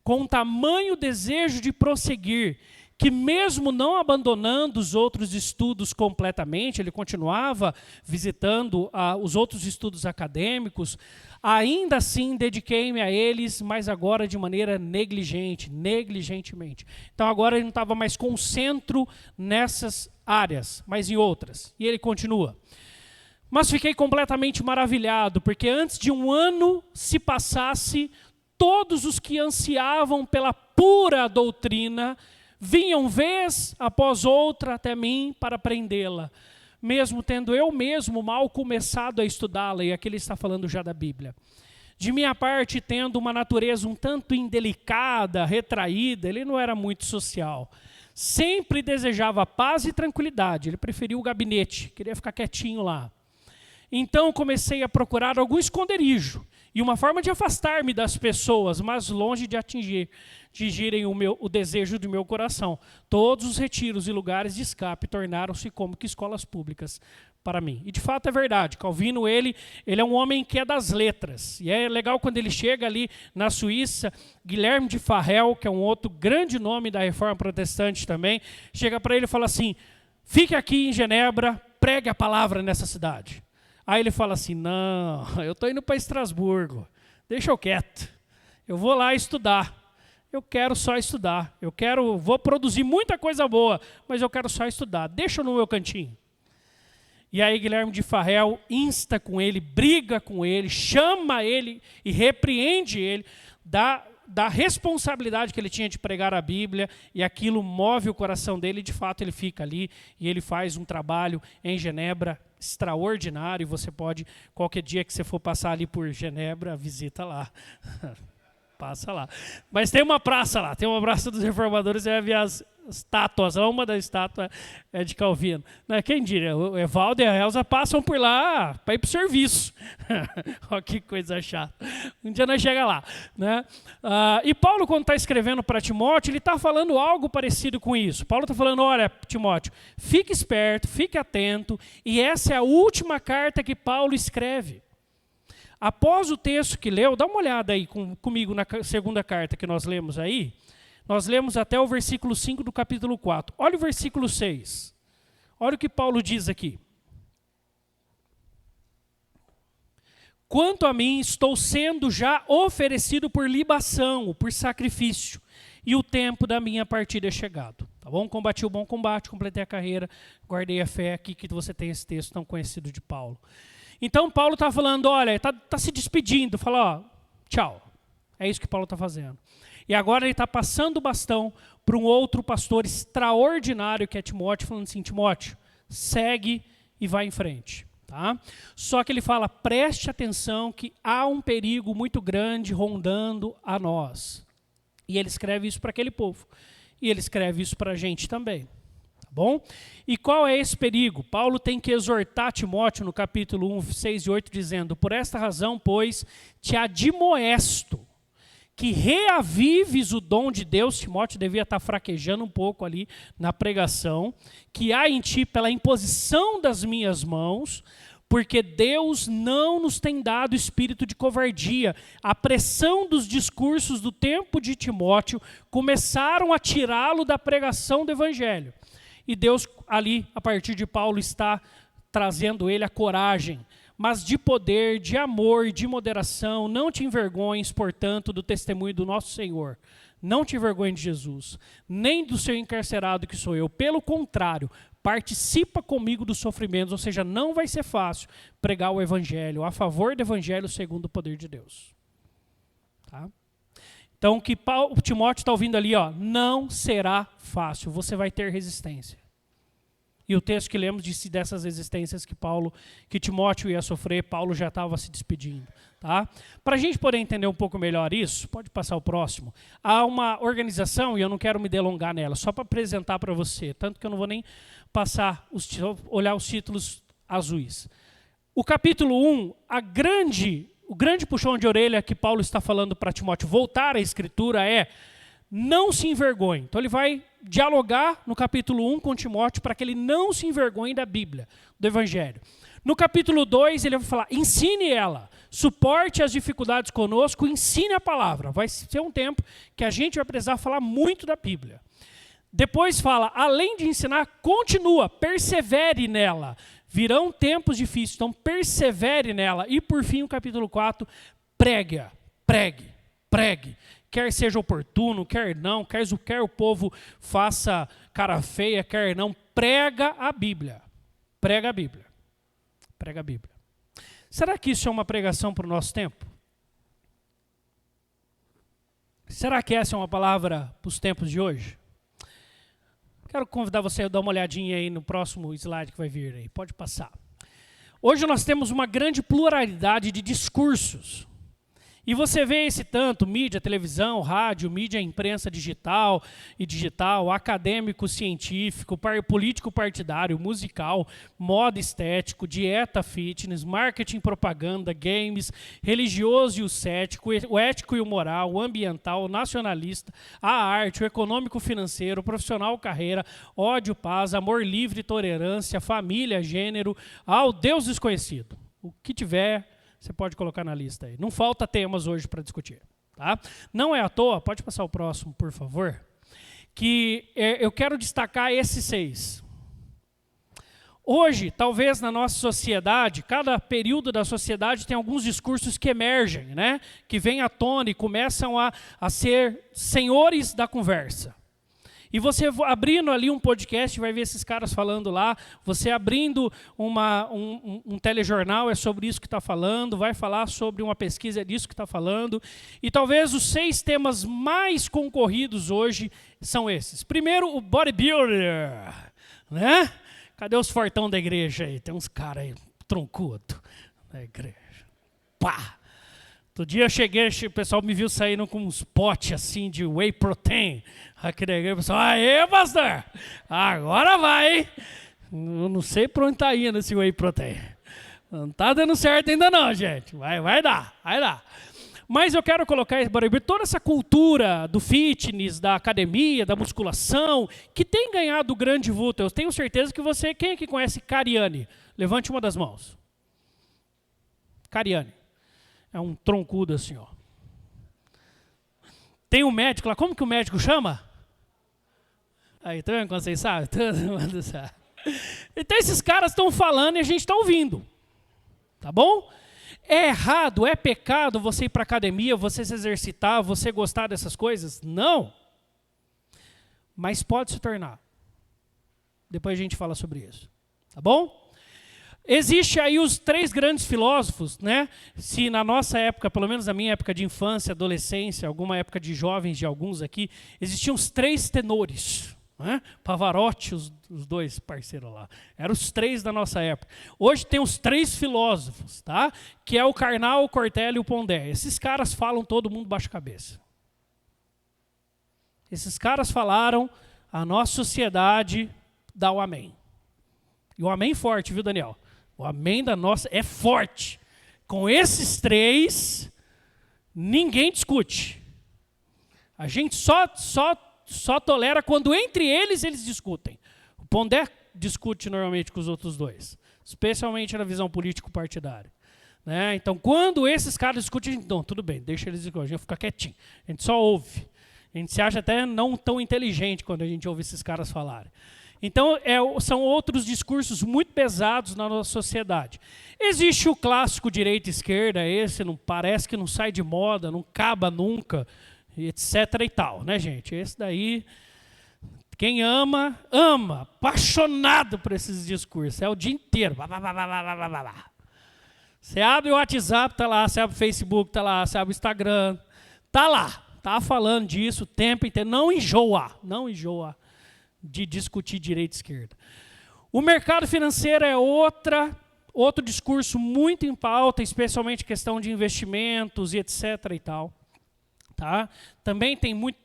com tamanho desejo de prosseguir, que mesmo não abandonando os outros estudos completamente, ele continuava visitando os outros estudos acadêmicos, ainda assim dediquei-me a eles, mas agora de maneira negligentemente. Então agora ele não estava mais com centro nessas áreas, mas em outras. E ele continua: mas fiquei completamente maravilhado, porque antes de um ano se passasse, todos os que ansiavam pela pura doutrina vinham vez após outra até mim para aprendê-la, mesmo tendo eu mesmo mal começado a estudá-la, e aqui ele está falando já da Bíblia. De minha parte, tendo uma natureza um tanto indelicada, retraída, ele não era muito social. Sempre desejava paz e tranquilidade, ele preferia o gabinete, queria ficar quietinho lá. Então comecei a procurar algum esconderijo e uma forma de afastar-me das pessoas, mas longe de atingirem o desejo do meu coração. Todos os retiros e lugares de escape tornaram-se como que escolas públicas para mim. E de fato é verdade, Calvino ele é um homem que é das letras. E é legal quando ele chega ali na Suíça, Guilherme de Farel, que é um outro grande nome da Reforma Protestante também, chega para ele e fala assim: fique aqui em Genebra, pregue a palavra nessa cidade. Aí ele fala assim: não, eu estou indo para Estrasburgo, deixa eu quieto, eu vou lá estudar, eu quero só estudar, vou produzir muita coisa boa, mas eu quero só estudar, deixa eu no meu cantinho. E aí Guilherme de Farel insta com ele, briga com ele, chama ele e repreende ele da responsabilidade que ele tinha de pregar a Bíblia, e aquilo move o coração dele, e de fato ele fica ali, e ele faz um trabalho em Genebra extraordinário. Você pode, qualquer dia que você for passar ali por Genebra, visita lá. Passa lá. Mas tem uma praça lá, tem uma praça dos reformadores, você vai ver as estátuas, uma das estátuas é de Calvino. Né? Quem diria, o Evaldo e a Elza passam por lá para ir para o serviço. Olha que coisa chata. Um dia nós chegamos lá. Né? E Paulo, quando está escrevendo para Timóteo, ele está falando algo parecido com isso. Paulo está falando, olha, Timóteo, fique esperto, fique atento, e essa é a última carta que Paulo escreve. Após o texto que leu, dá uma olhada aí comigo na segunda carta que nós lemos aí. Nós lemos até o versículo 5 do capítulo 4. Olha o versículo 6. Olha o que Paulo diz aqui. Quanto a mim, estou sendo já oferecido por libação, por sacrifício, e o tempo da minha partida é chegado. Tá bom? Combati o bom combate, completei a carreira, guardei a fé. Aqui que você tem esse texto tão conhecido de Paulo. Então, Paulo está falando, olha, está se despedindo, fala, ó, tchau. É isso que Paulo está fazendo. E agora ele está passando o bastão para um outro pastor extraordinário, que é Timóteo, falando assim, Timóteo, segue e vai em frente. Tá? Só que ele fala, preste atenção que há um perigo muito grande rondando a nós. E ele escreve isso para aquele povo. E ele escreve isso para a gente também. Bom? E qual é esse perigo? Paulo tem que exortar Timóteo no capítulo 1, 6 e 8, dizendo, por esta razão, pois, te admoesto, que reavives o dom de Deus. Timóteo devia estar fraquejando um pouco ali na pregação, que há em ti pela imposição das minhas mãos, porque Deus não nos tem dado espírito de covardia. A pressão dos discursos do tempo de Timóteo começaram a tirá-lo da pregação do evangelho. E Deus ali, a partir de Paulo, está trazendo ele a coragem, mas de poder, de amor e de moderação. Não te envergonhes, portanto, do testemunho do nosso Senhor. Não te envergonhe de Jesus, nem do seu encarcerado que sou eu. Pelo contrário, participa comigo dos sofrimentos, ou seja, não vai ser fácil pregar o evangelho, a favor do evangelho segundo o poder de Deus. Tá? Então, o que Timóteo está ouvindo ali, ó, não será fácil, você vai ter resistência. E o texto que lemos disse dessas resistências que Timóteo ia sofrer, Paulo já estava se despedindo. Tá? Para a gente poder entender um pouco melhor isso, pode passar o próximo, há uma organização, e eu não quero me delongar nela, só para apresentar para você, tanto que eu não vou nem olhar os títulos azuis. O capítulo 1, o grande puxão de orelha que Paulo está falando para Timóteo voltar à Escritura é não se envergonhe. Então ele vai dialogar no capítulo 1 com Timóteo para que ele não se envergonhe da Bíblia, do Evangelho. No capítulo 2 ele vai falar, ensine ela, suporte as dificuldades conosco, ensine a palavra. Vai ser um tempo que a gente vai precisar falar muito da Bíblia. Depois fala, além de ensinar, continua, persevere nela. Virão tempos difíceis, então persevere nela. E por fim, o capítulo 4, pregue. Quer seja oportuno, quer não, quer o povo faça cara feia, quer não, prega a Bíblia. Prega a Bíblia. Prega a Bíblia. Será que isso é uma pregação para o nosso tempo? Será que essa é uma palavra para os tempos de hoje? Quero convidar você a dar uma olhadinha aí no próximo slide que vai vir aí. Pode passar. Hoje nós temos uma grande pluralidade de discursos. E você vê esse tanto, mídia, televisão, rádio, mídia, imprensa digital, acadêmico, científico, político partidário, musical, moda estético, dieta fitness, marketing, propaganda, games, religioso e o cético, o ético e o moral, o ambiental, o nacionalista, a arte, o econômico financeiro, o profissional carreira, ódio, paz, amor livre, tolerância, família, gênero, ao Deus desconhecido. O que tiver, você pode colocar na lista aí. Não falta temas hoje para discutir. Tá? Não é à toa, pode passar o próximo, por favor, que eu quero destacar esses 6. Hoje, talvez na nossa sociedade, cada período da sociedade tem alguns discursos que emergem, né? Que vêm à tona e começam a ser senhores da conversa. E você abrindo ali um podcast, vai ver esses caras falando lá, você abrindo um telejornal, é sobre isso que está falando, vai falar sobre uma pesquisa, é disso que está falando. E talvez os 6 temas mais concorridos hoje são esses. Primeiro, o bodybuilder, né? Cadê os fortão da igreja aí? Tem uns caras aí, troncudo na igreja. Pá! Outro dia eu cheguei, o pessoal me viu saindo com uns potes assim de whey protein. Aqui na igreja, o pessoal, aê, pastor! Agora vai, hein? Eu não sei para onde está indo esse whey protein. Não está dando certo ainda não, gente. Vai dar. Mas eu quero colocar toda essa cultura do fitness, da academia, da musculação, que tem ganhado grande vulto. Eu tenho certeza que você, quem é que conhece Cariani? Levante uma das mãos. Cariani. É um troncudo assim, ó. Tem um médico lá, como que o médico chama? Aí, tá vendo quando vocês sabem? Todo mundo sabe. Então esses caras estão falando e a gente está ouvindo. Tá bom? É errado, é pecado você ir para a academia, você se exercitar, você gostar dessas coisas? Não. Mas pode se tornar. Depois a gente fala sobre isso. Tá bom? Existem aí os 3 grandes filósofos, né? Se na nossa época, pelo menos na minha época de infância, adolescência, alguma época de jovens de alguns aqui, existiam os 3 tenores. Né? Pavarotti, os 2 parceiros lá. Eram os 3 da nossa época. Hoje tem os 3 filósofos, tá? Que é o Karnal, o Cortella e o Pondé. Esses caras falam todo mundo baixo cabeça. Esses caras falaram, a nossa sociedade dá o amém. E o amém forte, viu, Daniel? O amém da nossa é forte. Com esses 3, ninguém discute. A gente só tolera quando entre eles discutem. O Pondé discute normalmente com os outros 2, especialmente na visão político-partidária. Né? Então, quando esses caras discutem, não, tudo bem, deixa eles discutir, a gente fica quietinho. A gente só ouve. A gente se acha até não tão inteligente quando a gente ouve esses caras falarem. Então, são outros discursos muito pesados na nossa sociedade. Existe o clássico direita e esquerda, esse não, parece que não sai de moda, não acaba nunca, etc. e tal, né, gente? Esse daí, quem ama, apaixonado por esses discursos, é o dia inteiro. Você abre o WhatsApp, tá lá, você abre o Facebook, tá lá, você abre o Instagram, tá lá, tá falando disso o tempo inteiro, não enjoa de discutir direita e esquerda. O mercado financeiro é outro discurso muito em pauta, especialmente questão de investimentos e etc. e tal. Tá? Também tem muito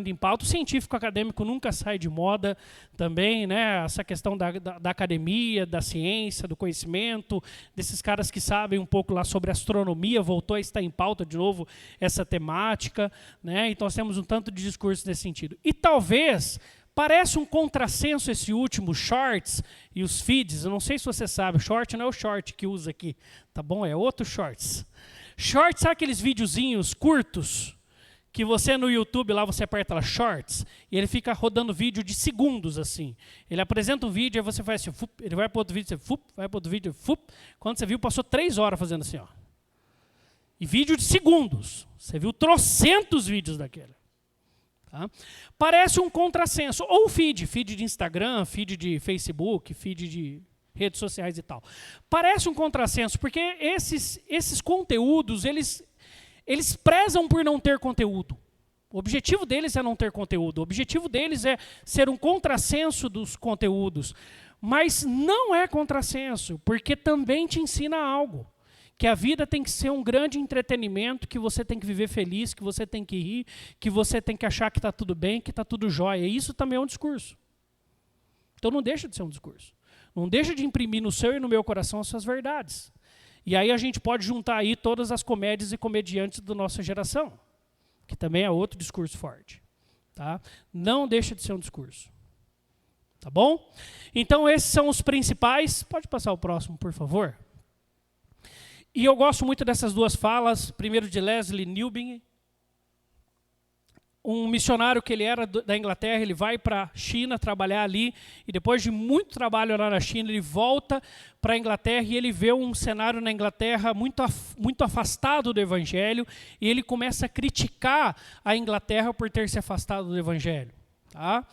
em pauta. O científico acadêmico nunca sai de moda também, né? Essa questão da academia, da ciência, do conhecimento, desses caras que sabem um pouco lá sobre astronomia, voltou a estar em pauta de novo essa temática, né? Então nós temos um tanto de discurso nesse sentido. E talvez parece um contrassenso esse último, shorts e os feeds. Eu não sei se você sabe, short não é o short que usa aqui, tá bom? É outro shorts. Shorts são aqueles videozinhos curtos que você no YouTube, lá você aperta lá, shorts, e ele fica rodando vídeo de segundos, assim. Ele apresenta um vídeo, aí você faz assim, fup, ele vai para outro vídeo, você vai para outro vídeo, fup. Quando você viu, passou 3 horas fazendo assim, ó. E vídeo de segundos. Você viu trocentos vídeos daquele. Tá? Parece um contrassenso. Ou feed de Instagram, feed de Facebook, feed de redes sociais e tal. Parece um contrassenso, porque esses conteúdos, eles prezam por não ter conteúdo. O objetivo deles é não ter conteúdo. O objetivo deles é ser um contrassenso dos conteúdos. Mas não é contrassenso, porque também te ensina algo. Que a vida tem que ser um grande entretenimento, que você tem que viver feliz, que você tem que rir, que você tem que achar que está tudo bem, que está tudo jóia. E isso também é um discurso. Então não deixa de ser um discurso. Não deixa de imprimir no seu e no meu coração as suas verdades. E aí a gente pode juntar aí todas as comédias e comediantes da nossa geração, que também é outro discurso forte. Tá? Não deixa de ser um discurso. Tá bom? Então esses são os principais. Pode passar o próximo, por favor? E eu gosto muito dessas 2 falas, primeiro de Leslie Newbin, um missionário que ele era da Inglaterra, ele vai para a China trabalhar ali, e depois de muito trabalho lá na China, ele volta para a Inglaterra e ele vê um cenário na Inglaterra muito afastado do Evangelho, e ele começa a criticar a Inglaterra por ter se afastado do Evangelho. Tá?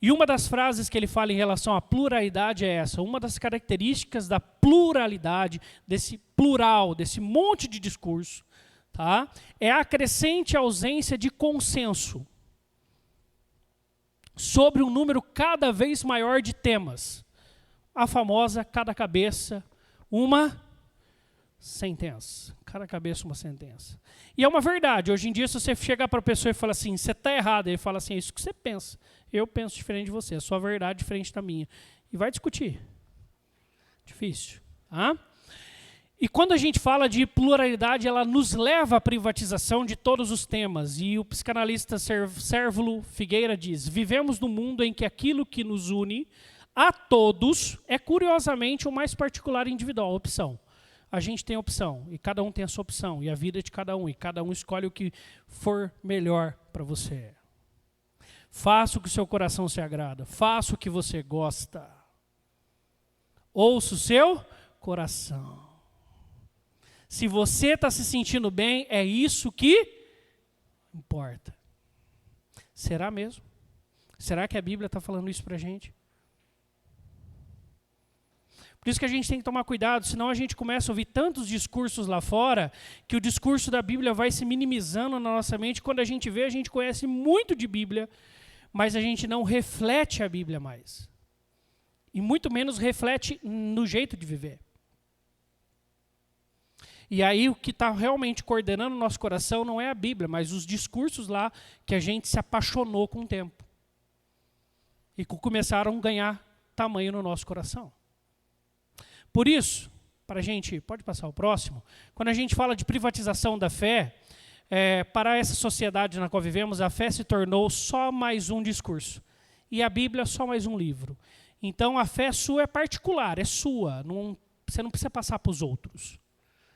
E uma das frases que ele fala em relação à pluralidade é essa, uma das características da pluralidade, desse plural, desse monte de discurso, tá? É a crescente ausência de consenso sobre um número cada vez maior de temas. a famosa cada cabeça uma sentença. Cada cabeça uma sentença. E é uma verdade. Hoje em dia, se você chegar para a pessoa e falar assim, você está errado, ele fala assim, é isso que você pensa. Eu penso diferente de você, a sua verdade é diferente da minha. E vai discutir. Difícil. E quando a gente fala de pluralidade, ela nos leva à privatização de todos os temas. E o psicanalista Sérvulo Figueira diz, vivemos num mundo em que aquilo que nos une a todos é curiosamente o mais particular e individual, a opção. A gente tem opção, e cada um tem a sua opção, e a vida é de cada um, e cada um escolhe o que for melhor para você. Faça o que o seu coração se agrada, faça o que você gosta. Ouça o seu coração. Se você está se sentindo bem, é isso que importa. Será mesmo? Será que a Bíblia está falando isso para a gente? Por isso que a gente tem que tomar cuidado, senão a gente começa a ouvir tantos discursos lá fora, que o discurso da Bíblia vai se minimizando na nossa mente. Quando a gente vê, a gente conhece muito de Bíblia, mas a gente não reflete a Bíblia mais. E muito menos reflete no jeito de viver. E aí o que está realmente coordenando o nosso coração não é a Bíblia, mas os discursos lá que a gente se apaixonou com o tempo. E que começaram a ganhar tamanho no nosso coração. Por isso, para a gente, pode passar o próximo, quando a gente fala de privatização da fé, para essa sociedade na qual vivemos, a fé se tornou só mais um discurso. E a Bíblia só mais um livro. Então a fé sua é particular, é sua. Você não precisa passar para os outros.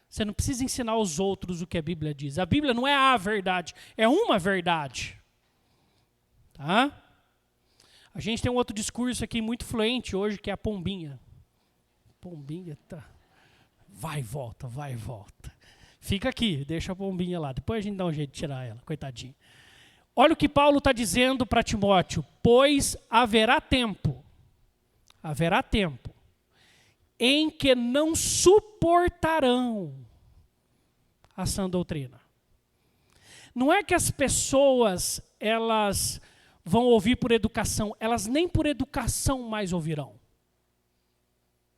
Você não precisa ensinar aos outros o que a Bíblia diz. A Bíblia não é a verdade, é uma verdade. Tá? A gente tem um outro discurso aqui muito fluente hoje, que é a pombinha. Pombinha, tá. Vai e volta, vai e volta. Fica aqui, deixa a pombinha lá. Depois a gente dá um jeito de tirar ela, coitadinha. Olha o que Paulo está dizendo para Timóteo. Pois haverá tempo em que não suportarão a sã doutrina. Não é que as pessoas, elas vão ouvir por educação, elas nem por educação mais ouvirão.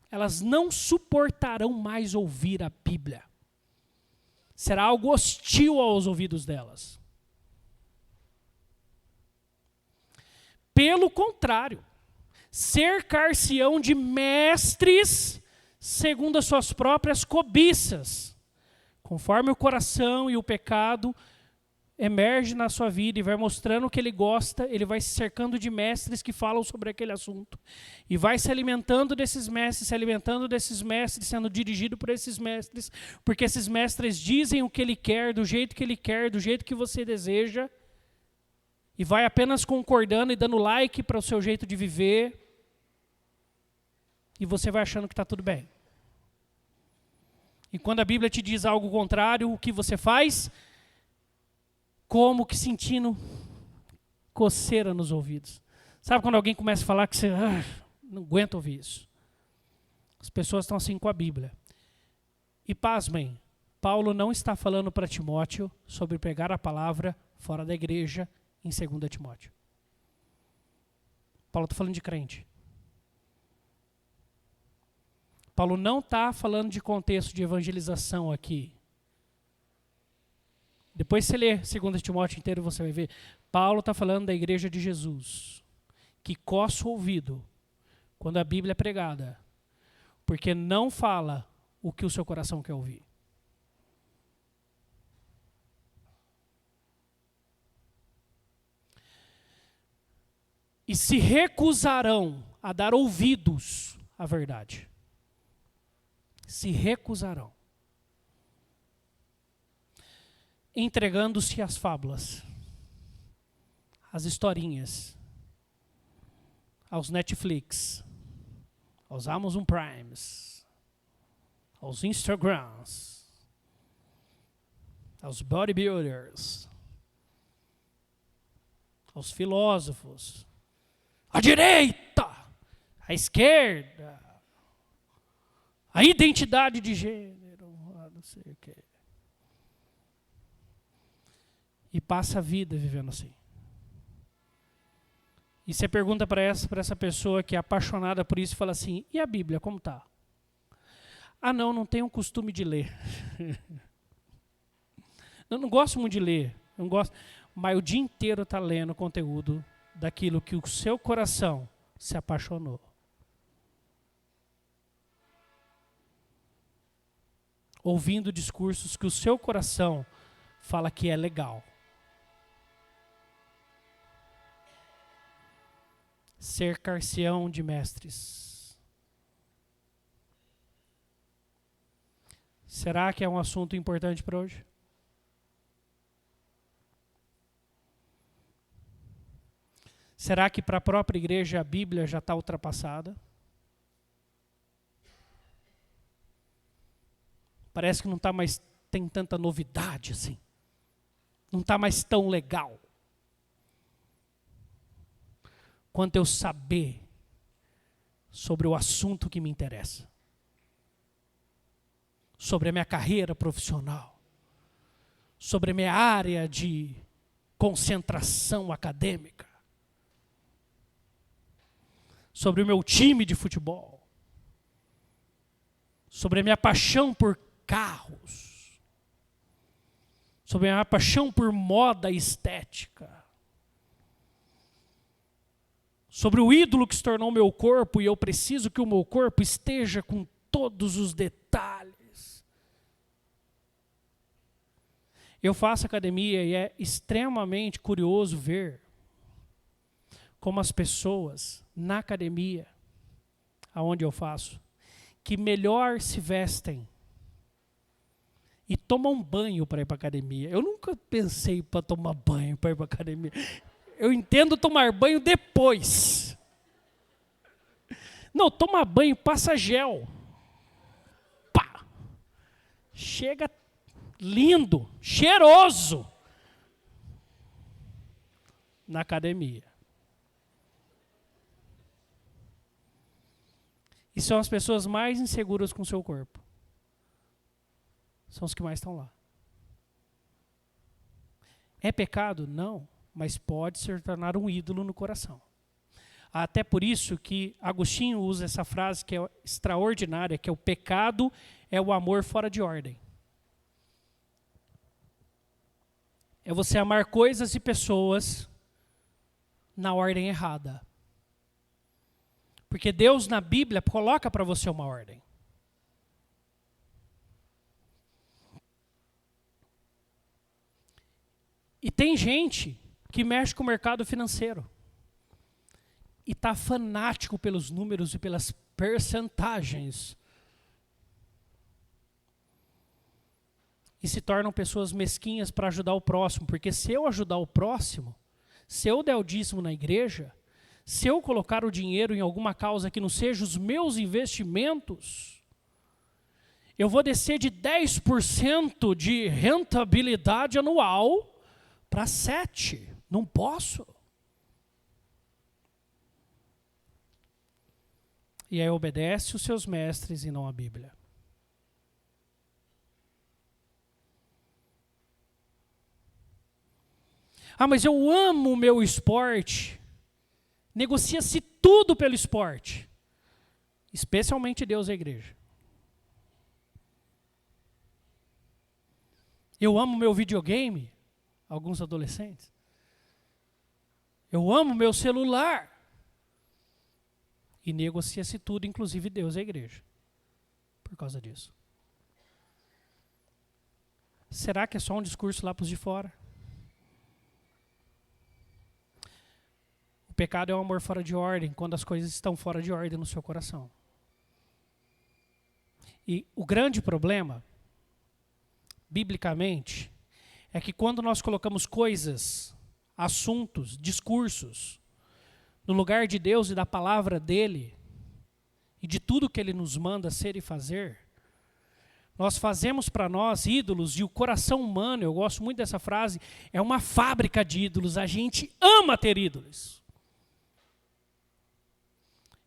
Elas não suportarão mais ouvir a Bíblia. Será algo hostil aos ouvidos delas. Pelo contrário, cercar-se-ão de mestres segundo as suas próprias cobiças, conforme o coração e o pecado emerge na sua vida e vai mostrando o que ele gosta, ele vai se cercando de mestres que falam sobre aquele assunto. E vai se alimentando desses mestres, sendo dirigido por esses mestres, porque esses mestres dizem o que ele quer, do jeito que você deseja, e vai apenas concordando e dando like para o seu jeito de viver, e você vai achando que está tudo bem. E quando a Bíblia te diz algo contrário, o que você faz? Como que sentindo coceira nos ouvidos. Sabe quando alguém começa a falar que você não aguenta ouvir isso? As pessoas estão assim com a Bíblia. E pasmem, Paulo não está falando para Timóteo sobre pregar a palavra fora da igreja em 2 Timóteo. Paulo está falando de crente. Paulo não está falando de contexto de evangelização aqui. Depois você lê 2 Timóteo inteiro, você vai ver. Paulo está falando da igreja de Jesus, que coça o ouvido quando a Bíblia é pregada, porque não fala o que o seu coração quer ouvir. E se recusarão a dar ouvidos à verdade. Se recusarão. Entregando-se às fábulas, às historinhas, aos Netflix, aos Amazon Primes, aos Instagrams, aos bodybuilders, aos filósofos, à direita, à esquerda, à identidade de gênero, não sei o que. E passa a vida vivendo assim. E você pergunta para essa pessoa que é apaixonada por isso e fala assim, e a Bíblia, como tá? Ah, não tenho o costume de ler. Eu não gosto muito de ler, não gosto, mas o dia inteiro está lendo conteúdo daquilo que o seu coração se apaixonou. Ouvindo discursos que o seu coração fala que é legal. Cercar-se-ão de mestres. Será que é um assunto importante para hoje? Será que para a própria igreja a Bíblia já está ultrapassada? Parece que não está mais, tem tanta novidade assim. Não está mais tão legal. Quanto eu saber sobre o assunto que me interessa. Sobre a minha carreira profissional. Sobre a minha área de concentração acadêmica. Sobre o meu time de futebol. Sobre a minha paixão por carros. Sobre a minha paixão por moda e estética. Sobre o ídolo que se tornou meu corpo e eu preciso que o meu corpo esteja com todos os detalhes. Eu faço academia e é extremamente curioso ver como as pessoas na academia, aonde eu faço, que melhor se vestem e tomam banho para ir para a academia. Eu nunca pensei para tomar banho para ir para a academia. Eu entendo tomar banho depois. Não, toma banho, passa gel. Pá! Chega lindo, cheiroso na academia. E são as pessoas mais inseguras com o seu corpo. São os que mais estão lá. É pecado? Não. Mas pode se tornar um ídolo no coração. Até por isso que Agostinho usa essa frase que é extraordinária, que é o pecado é o amor fora de ordem. É você amar coisas e pessoas na ordem errada. Porque Deus na Bíblia coloca para você uma ordem. E tem gente que mexe com o mercado financeiro e está fanático pelos números e pelas percentagens e se tornam pessoas mesquinhas para ajudar o próximo, porque se eu ajudar o próximo, se eu der o dízimo na igreja, se eu colocar o dinheiro em alguma causa que não seja os meus investimentos, eu vou descer de 10% de rentabilidade anual para 7%. Não posso. E aí obedece os seus mestres e não a Bíblia. Ah, mas eu amo o meu esporte. Negocia-se tudo pelo esporte. Especialmente Deus e a igreja. Eu amo meu videogame. Alguns adolescentes. Eu amo meu celular. E negocia-se tudo, inclusive Deus e a igreja. Por causa disso. Será que é só um discurso lá para os de fora? O pecado é um amor fora de ordem, quando as coisas estão fora de ordem no seu coração. E o grande problema, biblicamente, é que quando nós colocamos coisas, assuntos, discursos, no lugar de Deus e da palavra dele, e de tudo que ele nos manda ser e fazer, nós fazemos para nós ídolos, e o coração humano, eu gosto muito dessa frase, é uma fábrica de ídolos, a gente ama ter ídolos.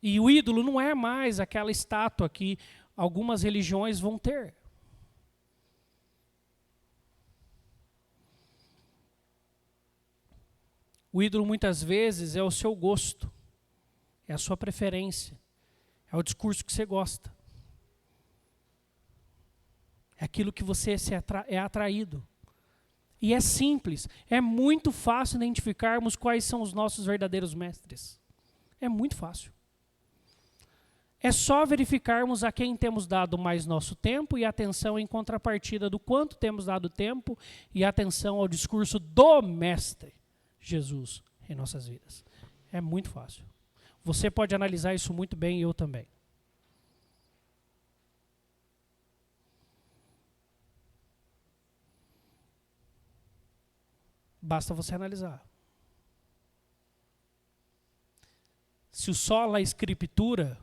E o ídolo não é mais aquela estátua que algumas religiões vão ter. O ídolo muitas vezes é o seu gosto, é a sua preferência, é o discurso que você gosta. É aquilo que você é atraído. E é simples, é muito fácil identificarmos quais são os nossos verdadeiros mestres. É muito fácil. É só verificarmos a quem temos dado mais nosso tempo e atenção em contrapartida do quanto temos dado tempo e atenção ao discurso do Mestre Jesus em nossas vidas. É muito fácil. Você pode analisar isso muito bem e eu também. Basta você analisar. Se o sola escritura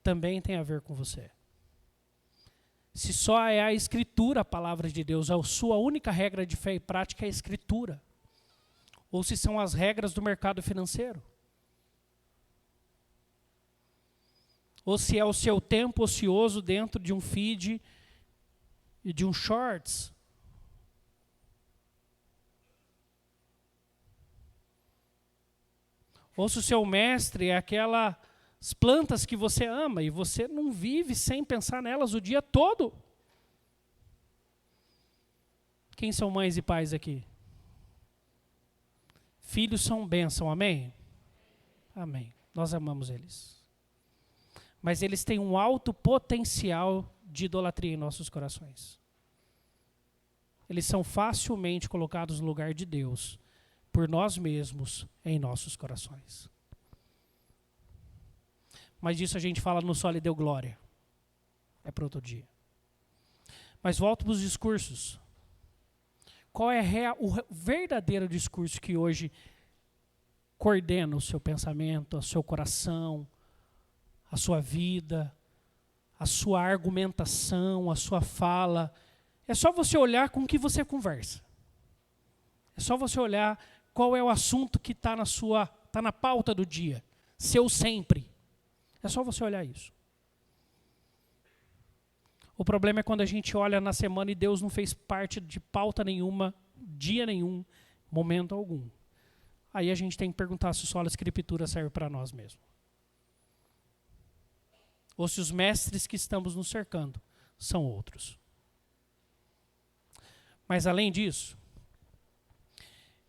também tem a ver com você. Se só é a escritura a palavra de Deus, a sua única regra de fé e prática é a escritura. Ou se são as regras do mercado financeiro. Ou se é o seu tempo ocioso dentro de um feed e de um shorts. Ou se o seu mestre é aquelas plantas que você ama e você não vive sem pensar nelas o dia todo. Quem são mães e pais aqui? Filhos são bênção, amém? Amém. Nós amamos eles. Mas eles têm um alto potencial de idolatria em nossos corações. Eles são facilmente colocados no lugar de Deus por nós mesmos em nossos corações. Mas disso a gente fala no Só lhe deu glória. É para outro dia. Mas volto para os discursos. Qual é o verdadeiro discurso que hoje coordena o seu pensamento, o seu coração, a sua vida, a sua argumentação, a sua fala? É só você olhar com o que você conversa. É só você olhar qual é o assunto que está na pauta do dia. Seu sempre. É só você olhar isso. O problema é quando a gente olha na semana e Deus não fez parte de pauta nenhuma, dia nenhum, momento algum. Aí a gente tem que perguntar se só a escritura serve para nós mesmos. Ou se os mestres que estamos nos cercando são outros. Mas além disso,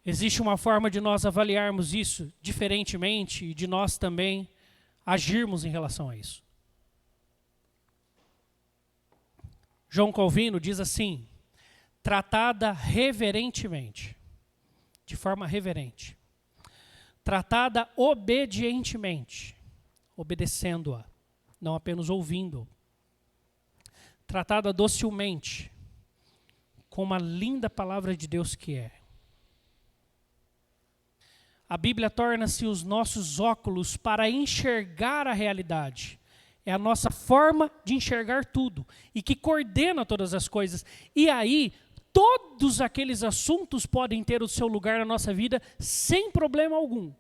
existe uma forma de nós avaliarmos isso diferentemente e de nós também agirmos em relação a isso. João Calvino diz assim: tratada reverentemente, de forma reverente, tratada obedientemente, obedecendo-a, não apenas ouvindo, tratada docilmente, com uma linda palavra de Deus que é. A Bíblia torna-se os nossos óculos para enxergar a realidade. É a nossa forma de enxergar tudo e que coordena todas as coisas. E aí, todos aqueles assuntos podem ter o seu lugar na nossa vida sem problema algum,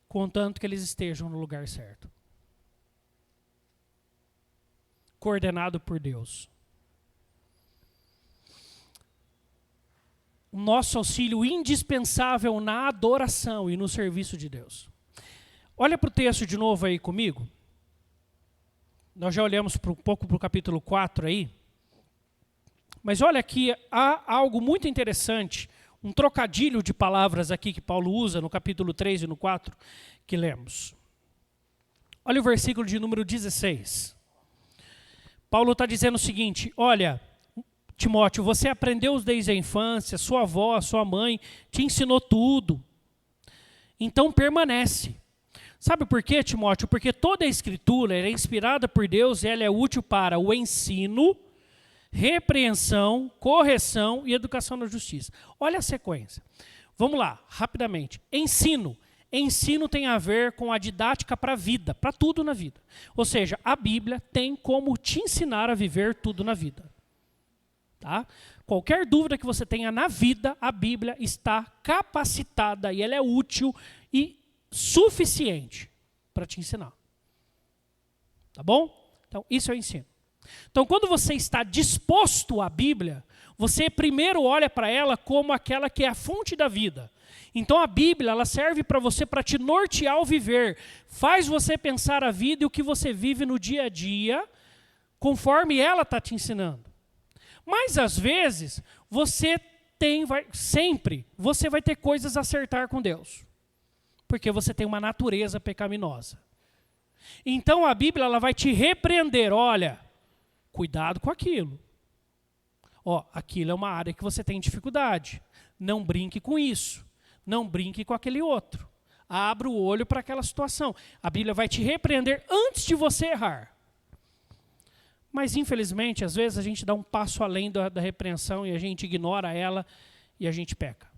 contanto que eles estejam no lugar certo. Coordenado por Deus. O nosso auxílio indispensável na adoração e no serviço de Deus. Olha para o texto de novo aí comigo. Nós já olhamos um pouco para o capítulo 4 aí. Mas olha aqui, há algo muito interessante, um trocadilho de palavras aqui que Paulo usa no capítulo 3 e no 4, que lemos. Olha o versículo de número 16. Paulo está dizendo o seguinte: olha, Timóteo, você aprendeu desde a infância, sua avó, sua mãe te ensinou tudo. Então permanece. Sabe por quê, Timóteo? Porque toda a Escritura é inspirada por Deus e ela é útil para o ensino, repreensão, correção e educação na justiça. Olha a sequência. Vamos lá, rapidamente. Ensino. Ensino tem a ver com a didática para a vida, para tudo na vida. Ou seja, a Bíblia tem como te ensinar a viver tudo na vida. Tá? Qualquer dúvida que você tenha na vida, a Bíblia está capacitada e ela é útil e suficiente para te ensinar. Tá bom? Então, isso é o ensino. Então, quando você está disposto à Bíblia, você primeiro olha para ela como aquela que é a fonte da vida. Então a Bíblia, ela serve para você, para te nortear ao viver. Faz você pensar a vida e o que você vive no dia a dia, conforme ela está te ensinando. Mas às vezes, sempre você vai ter coisas a acertar com Deus. Porque você tem uma natureza pecaminosa. Então a Bíblia, ela vai te repreender. Olha, cuidado com aquilo. Aquilo é uma área que você tem dificuldade. Não brinque com isso. Não brinque com aquele outro. Abra o olho para aquela situação. A Bíblia vai te repreender antes de você errar. Mas, infelizmente, às vezes a gente dá um passo além da repreensão e a gente ignora ela e a gente peca.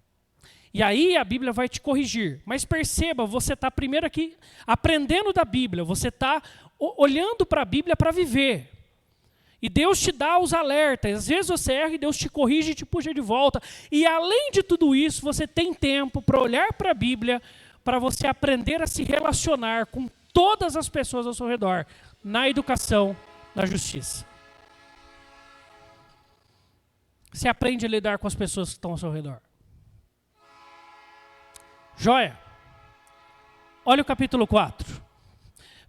E aí a Bíblia vai te corrigir. Mas perceba, você está primeiro aqui aprendendo da Bíblia. Você está olhando para a Bíblia para viver. E Deus te dá os alertas. Às vezes você erra e Deus te corrige e te puxa de volta. E além de tudo isso, você tem tempo para olhar para a Bíblia, para você aprender a se relacionar com todas as pessoas ao seu redor, na educação, na justiça. Você aprende a lidar com as pessoas que estão ao seu redor. Joia? Olha o capítulo 4.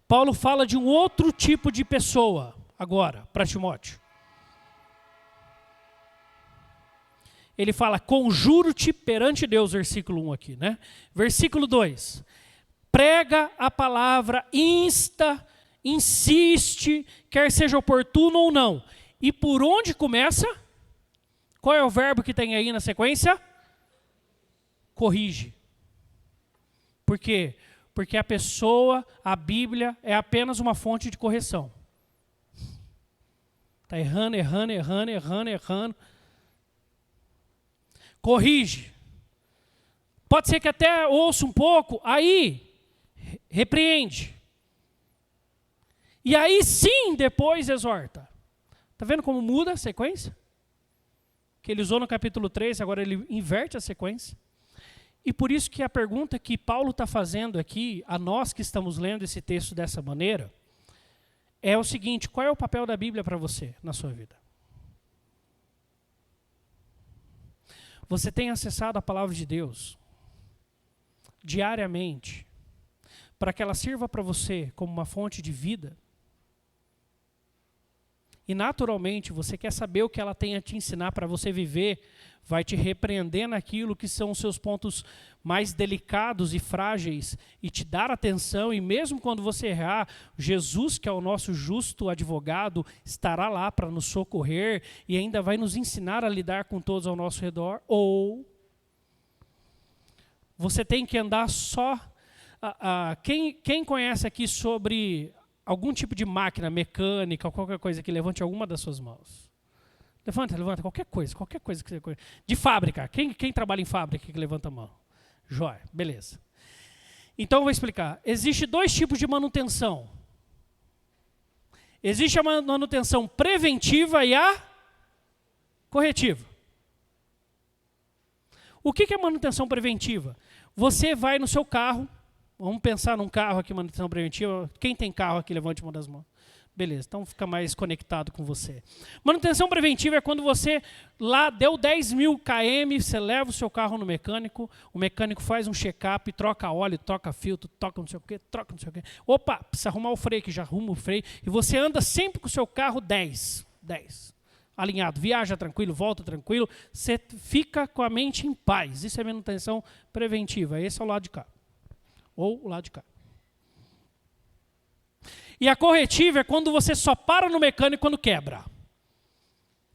Paulo fala de um outro tipo de pessoa. Agora, para Timóteo. Ele fala, conjuro-te perante Deus, versículo 1 aqui, né? Versículo 2. Prega a palavra, insta, insiste, quer seja oportuno ou não. E por onde começa? Qual é o verbo que tem aí na sequência? Corrige. Por quê? Porque a Bíblia é apenas uma fonte de correção. Está errando. Corrige. Pode ser que até ouça um pouco, aí repreende. E aí sim, depois exorta. Está vendo como muda a sequência? Que ele usou no capítulo 3, agora ele inverte a sequência. E por isso que a pergunta que Paulo está fazendo aqui, a nós que estamos lendo esse texto dessa maneira, é o seguinte: qual é o papel da Bíblia para você na sua vida? Você tem acessado a palavra de Deus diariamente para que ela sirva para você como uma fonte de vida? E naturalmente você quer saber o que ela tem a te ensinar para você viver, vai te repreender naquilo que são os seus pontos mais delicados e frágeis e te dar atenção, e mesmo quando você errar, Jesus, que é o nosso justo advogado, estará lá para nos socorrer e ainda vai nos ensinar a lidar com todos ao nosso redor. Ou você tem que andar só... Quem conhece aqui sobre algum tipo de máquina mecânica ou qualquer coisa que levante alguma das suas mãos? Levanta, qualquer coisa que você conhece. De fábrica, quem trabalha em fábrica que levanta a mão? Jóia, beleza. Então eu vou explicar. Existem dois tipos de manutenção. Existe a manutenção preventiva e a corretiva. O que é manutenção preventiva? Você vai no seu carro, vamos pensar num carro aqui, manutenção preventiva. Quem tem carro aqui, levante uma das mãos. Beleza, então fica mais conectado com você. Manutenção preventiva é quando você lá deu 10.000 km, você leva o seu carro no mecânico, o mecânico faz um check-up, troca óleo, troca filtro, troca não sei o quê. Opa, precisa arrumar o freio, que já arruma o freio. E você anda sempre com o seu carro 10. Alinhado, viaja tranquilo, volta tranquilo, você fica com a mente em paz. Isso é manutenção preventiva, esse é o lado de cá. Ou o lado de cá. E a corretiva é quando você só para no mecânico quando quebra.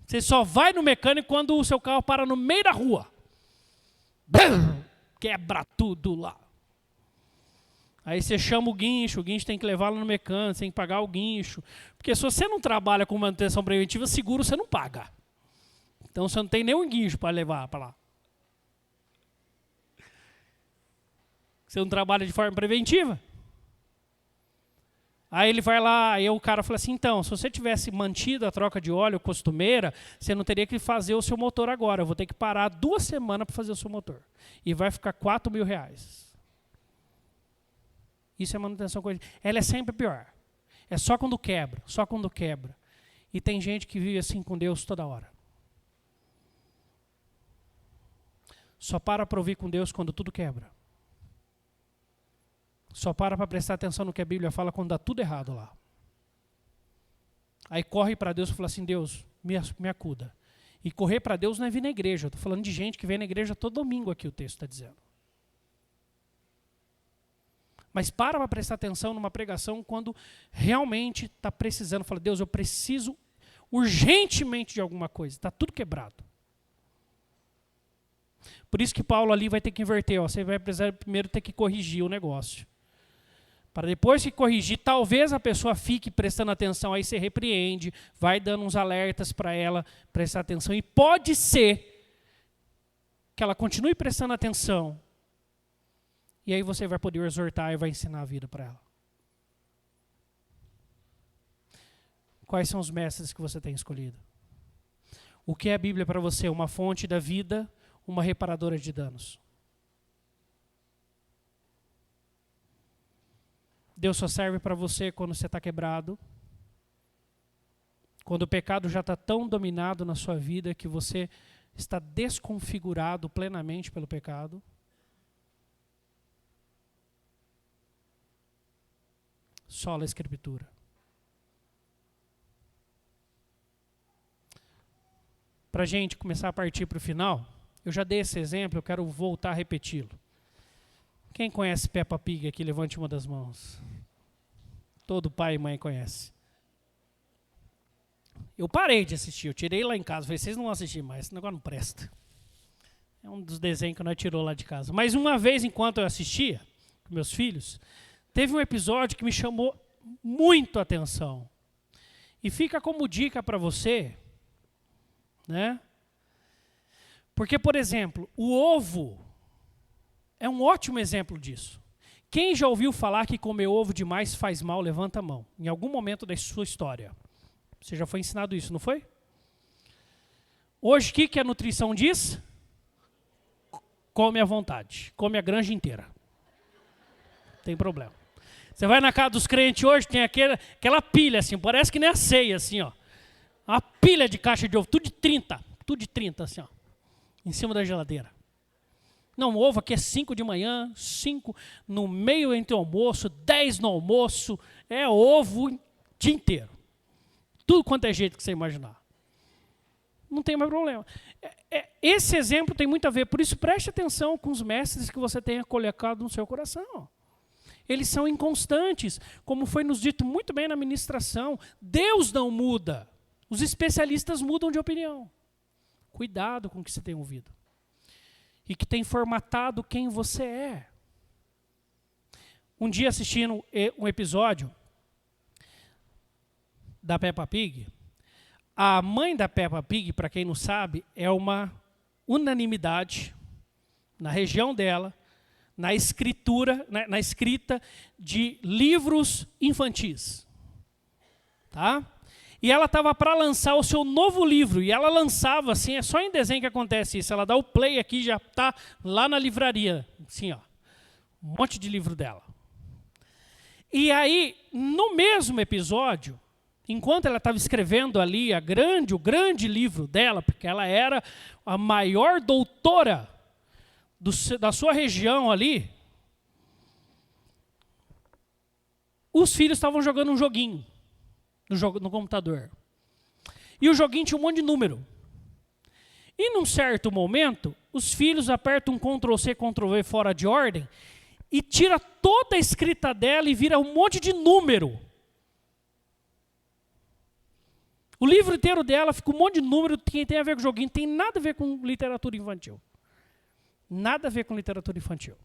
Você só vai no mecânico quando o seu carro para no meio da rua. Quebra tudo lá. Aí você chama o guincho tem que levá-lo no mecânico, você tem que pagar o guincho. Porque se você não trabalha com manutenção preventiva, seguro você não paga. Então você não tem nenhum guincho para levar para lá. Você não trabalha de forma preventiva. Aí ele vai lá, aí o cara fala assim, então, se você tivesse mantido a troca de óleo costumeira, você não teria que fazer o seu motor agora. Eu vou ter que parar 2 semanas para fazer o seu motor. E vai ficar R$4.000. Isso é manutenção corretiva. Ela é sempre pior. É só quando quebra. E tem gente que vive assim com Deus toda hora. só para ouvir com Deus quando tudo quebra. Só para prestar atenção no que a Bíblia fala quando dá tudo errado lá. Aí corre para Deus e fala assim, Deus, me acuda. E correr para Deus não é vir na igreja. Eu estou falando de gente que vem na igreja todo domingo aqui, o texto está dizendo. Mas para prestar atenção numa pregação quando realmente está precisando. Fala, Deus, eu preciso urgentemente de alguma coisa. Está tudo quebrado. Por isso que Paulo ali vai ter que inverter. Ó, você vai precisar primeiro ter que corrigir o negócio. Para depois que corrigir, talvez a pessoa fique prestando atenção, aí você repreende, vai dando uns alertas para ela prestar atenção. E pode ser que ela continue prestando atenção. E aí você vai poder exortar e vai ensinar a vida para ela. Quais são os mestres que você tem escolhido? O que é a Bíblia para você? Uma fonte da vida, uma reparadora de danos. Deus só serve para você quando você está quebrado, quando o pecado já está tão dominado na sua vida que você está desconfigurado plenamente pelo pecado. Sola a Escritura. Para a gente começar a partir para o final, eu já dei esse exemplo, eu quero voltar a repeti-lo. Quem conhece Peppa Pig aqui, levante uma das mãos. Todo pai e mãe conhece. Eu parei de assistir, eu tirei lá em casa, falei, vocês não vão assistir mais, esse negócio não presta. É um dos desenhos que nós tirou lá de casa. Mas uma vez, enquanto eu assistia, com meus filhos, teve um episódio que me chamou muito a atenção. E fica como dica para você, né? Porque, por exemplo, o ovo é um ótimo exemplo disso. Quem já ouviu falar que comer ovo demais faz mal, levanta a mão. Em algum momento da sua história. Você já foi ensinado isso, não foi? Hoje, o que a nutrição diz? Come à vontade. Come a granja inteira. Não tem problema. Você vai na casa dos crentes hoje, tem aquela pilha assim, parece que nem a ceia, assim, ó. Uma pilha de caixa de ovo, tudo de 30, assim, ó. Em cima da geladeira. Não, o ovo aqui é 5 de manhã, 5 no meio entre o almoço, 10 no almoço, é ovo o dia inteiro. Tudo quanto é jeito que você imaginar. Não tem mais problema. Esse exemplo tem muito a ver, por isso preste atenção com os mestres que você tenha colocado no seu coração. Eles são inconstantes, como foi nos dito muito bem na ministração. Deus não muda, os especialistas mudam de opinião. Cuidado com o que você tem ouvido. E que tem formatado quem você é. Um dia assistindo um episódio da Peppa Pig, a mãe da Peppa Pig, para quem não sabe, é uma unanimidade na região dela, na escritura, na escrita de livros infantis. Tá? E ela estava para lançar o seu novo livro, e ela lançava assim, é só em desenho que acontece isso, ela dá o play aqui, já está lá na livraria, assim, ó, um monte de livro dela. E aí, no mesmo episódio, enquanto ela estava escrevendo ali o grande livro dela, porque ela era a maior doutora da sua região ali, os filhos estavam jogando um joguinho no computador. E o joguinho tinha um monte de número. E num certo momento, os filhos apertam um Ctrl+C, Ctrl+V fora de ordem e tira toda a escrita dela e vira um monte de número. O livro inteiro dela fica um monte de número que tem a ver com o joguinho, não tem nada a ver com literatura infantil. Nada a ver com literatura infantil.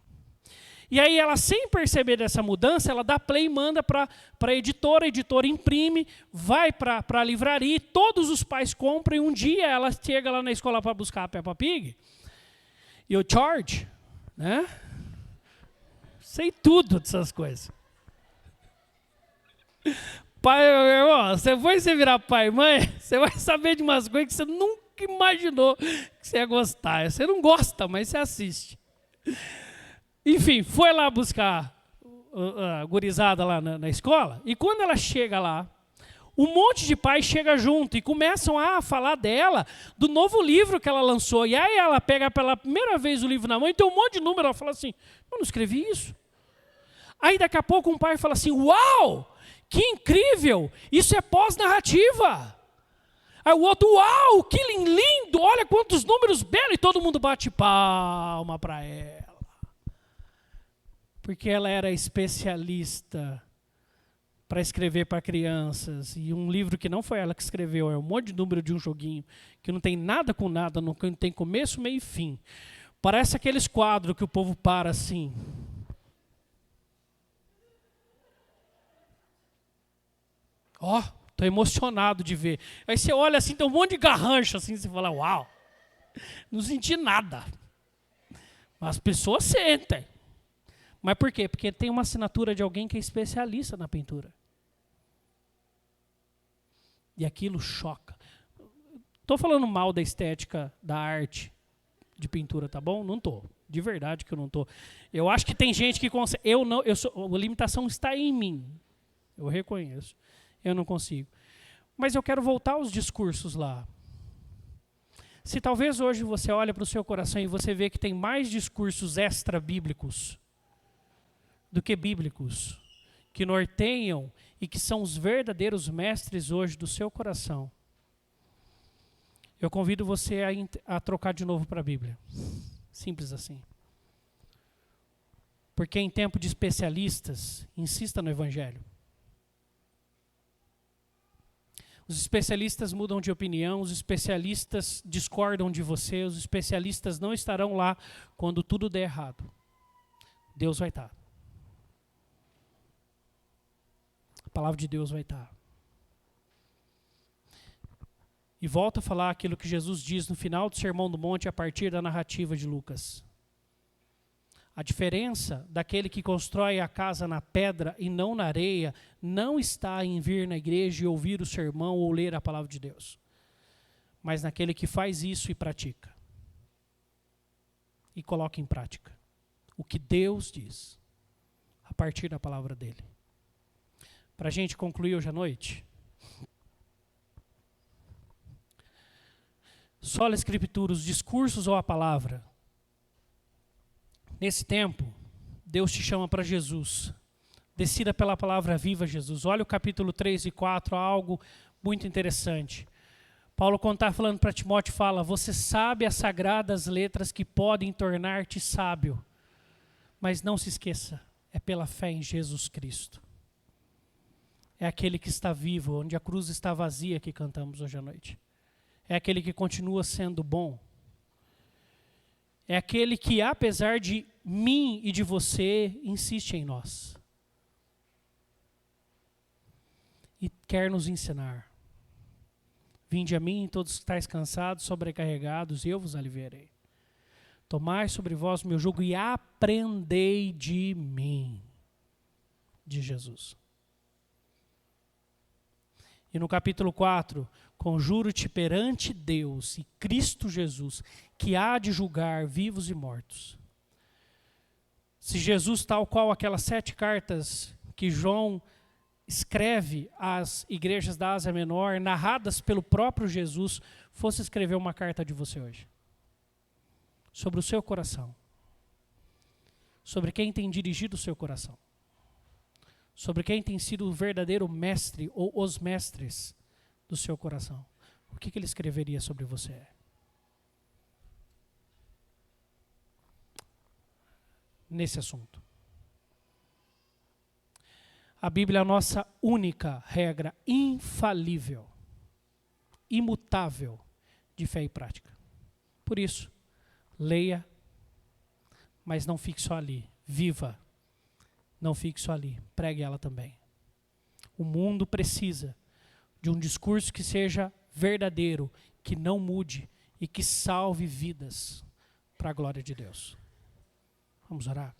E aí ela, sem perceber dessa mudança, ela dá play e manda para a editora imprime, vai para a livraria, todos os pais compram, e um dia ela chega lá na escola para buscar a Peppa Pig, e o George, né? Sei tudo dessas coisas. Pai, irmão, você virar pai e mãe, você vai saber de umas coisas que você nunca imaginou que você ia gostar. Você não gosta, mas você assiste. Enfim, foi lá buscar a gurizada lá na escola, e quando ela chega lá, um monte de pais chega junto e começam a falar dela, do novo livro que ela lançou. E aí ela pega pela primeira vez o livro na mão e tem um monte de número. Ela fala assim, eu não escrevi isso. Aí daqui a pouco um pai fala assim, uau, que incrível, isso é pós-narrativa. Aí o outro, uau, que lindo, olha quantos números belos. E todo mundo bate palma para ela. Porque ela era especialista para escrever para crianças. E um livro que não foi ela que escreveu, é um monte de número de um joguinho, que não tem nada com nada, não tem começo, meio e fim. Parece aqueles quadros que o povo para assim. Ó, estou emocionado de ver. Aí você olha assim, tem um monte de garrancho assim, você fala, uau, não senti nada. Mas as pessoas sentem. Mas por quê? Porque tem uma assinatura de alguém que é especialista na pintura. E aquilo choca. Estou falando mal da estética, da arte de pintura, tá bom? Não estou. De verdade que eu não estou. Eu acho que tem gente que consegue. A limitação está em mim. Eu reconheço. Eu não consigo. Mas eu quero voltar aos discursos lá. Se talvez hoje você olha para o seu coração e você vê que tem mais discursos extra-bíblicos do que bíblicos, que norteiam e que são os verdadeiros mestres hoje do seu coração, eu convido você a trocar de novo para a Bíblia. Simples assim. Porque em tempo de especialistas, insista no Evangelho. Os especialistas mudam de opinião, os especialistas discordam de você, os especialistas não estarão lá quando tudo der errado. Deus vai estar. A palavra de Deus vai estar. E volto a falar aquilo que Jesus diz no final do Sermão do Monte a partir da narrativa de Lucas. A diferença daquele que constrói a casa na pedra e não na areia não está em vir na igreja e ouvir o sermão ou ler a palavra de Deus, mas naquele que faz isso e pratica. E coloca em prática o que Deus diz a partir da palavra dele. Para a gente concluir hoje à noite, sola escritura, os discursos ou a palavra. Nesse tempo, Deus te chama para Jesus. Decida pela palavra viva, Jesus. Olha o capítulo 3 e 4, algo muito interessante. Paulo, quando está falando para Timóteo, fala, você sabe as sagradas letras que podem tornar-te sábio. Mas não se esqueça, é pela fé em Jesus Cristo. É aquele que está vivo, onde a cruz está vazia, que cantamos hoje à noite. É aquele que continua sendo bom. É aquele que, apesar de mim e de você, insiste em nós. E quer nos ensinar. Vinde a mim, todos que estáis cansados, sobrecarregados, e eu vos aliviarei. Tomai sobre vós o meu jugo e aprendei de mim, de Jesus. E no capítulo 4, conjuro-te perante Deus e Cristo Jesus, que há de julgar vivos e mortos. Se Jesus, tal qual aquelas 7 cartas que João escreve às igrejas da Ásia Menor, narradas pelo próprio Jesus, fosse escrever uma carta de você hoje. Sobre o seu coração. Sobre quem tem dirigido o seu coração. Sobre quem tem sido o verdadeiro mestre ou os mestres do seu coração. O que ele escreveria sobre você? Nesse assunto. A Bíblia é a nossa única regra infalível, imutável de fé e prática. Por isso, leia, mas não fique só ali. Viva. Não fique só ali, pregue ela também. O mundo precisa de um discurso que seja verdadeiro, que não mude e que salve vidas para a glória de Deus. Vamos orar?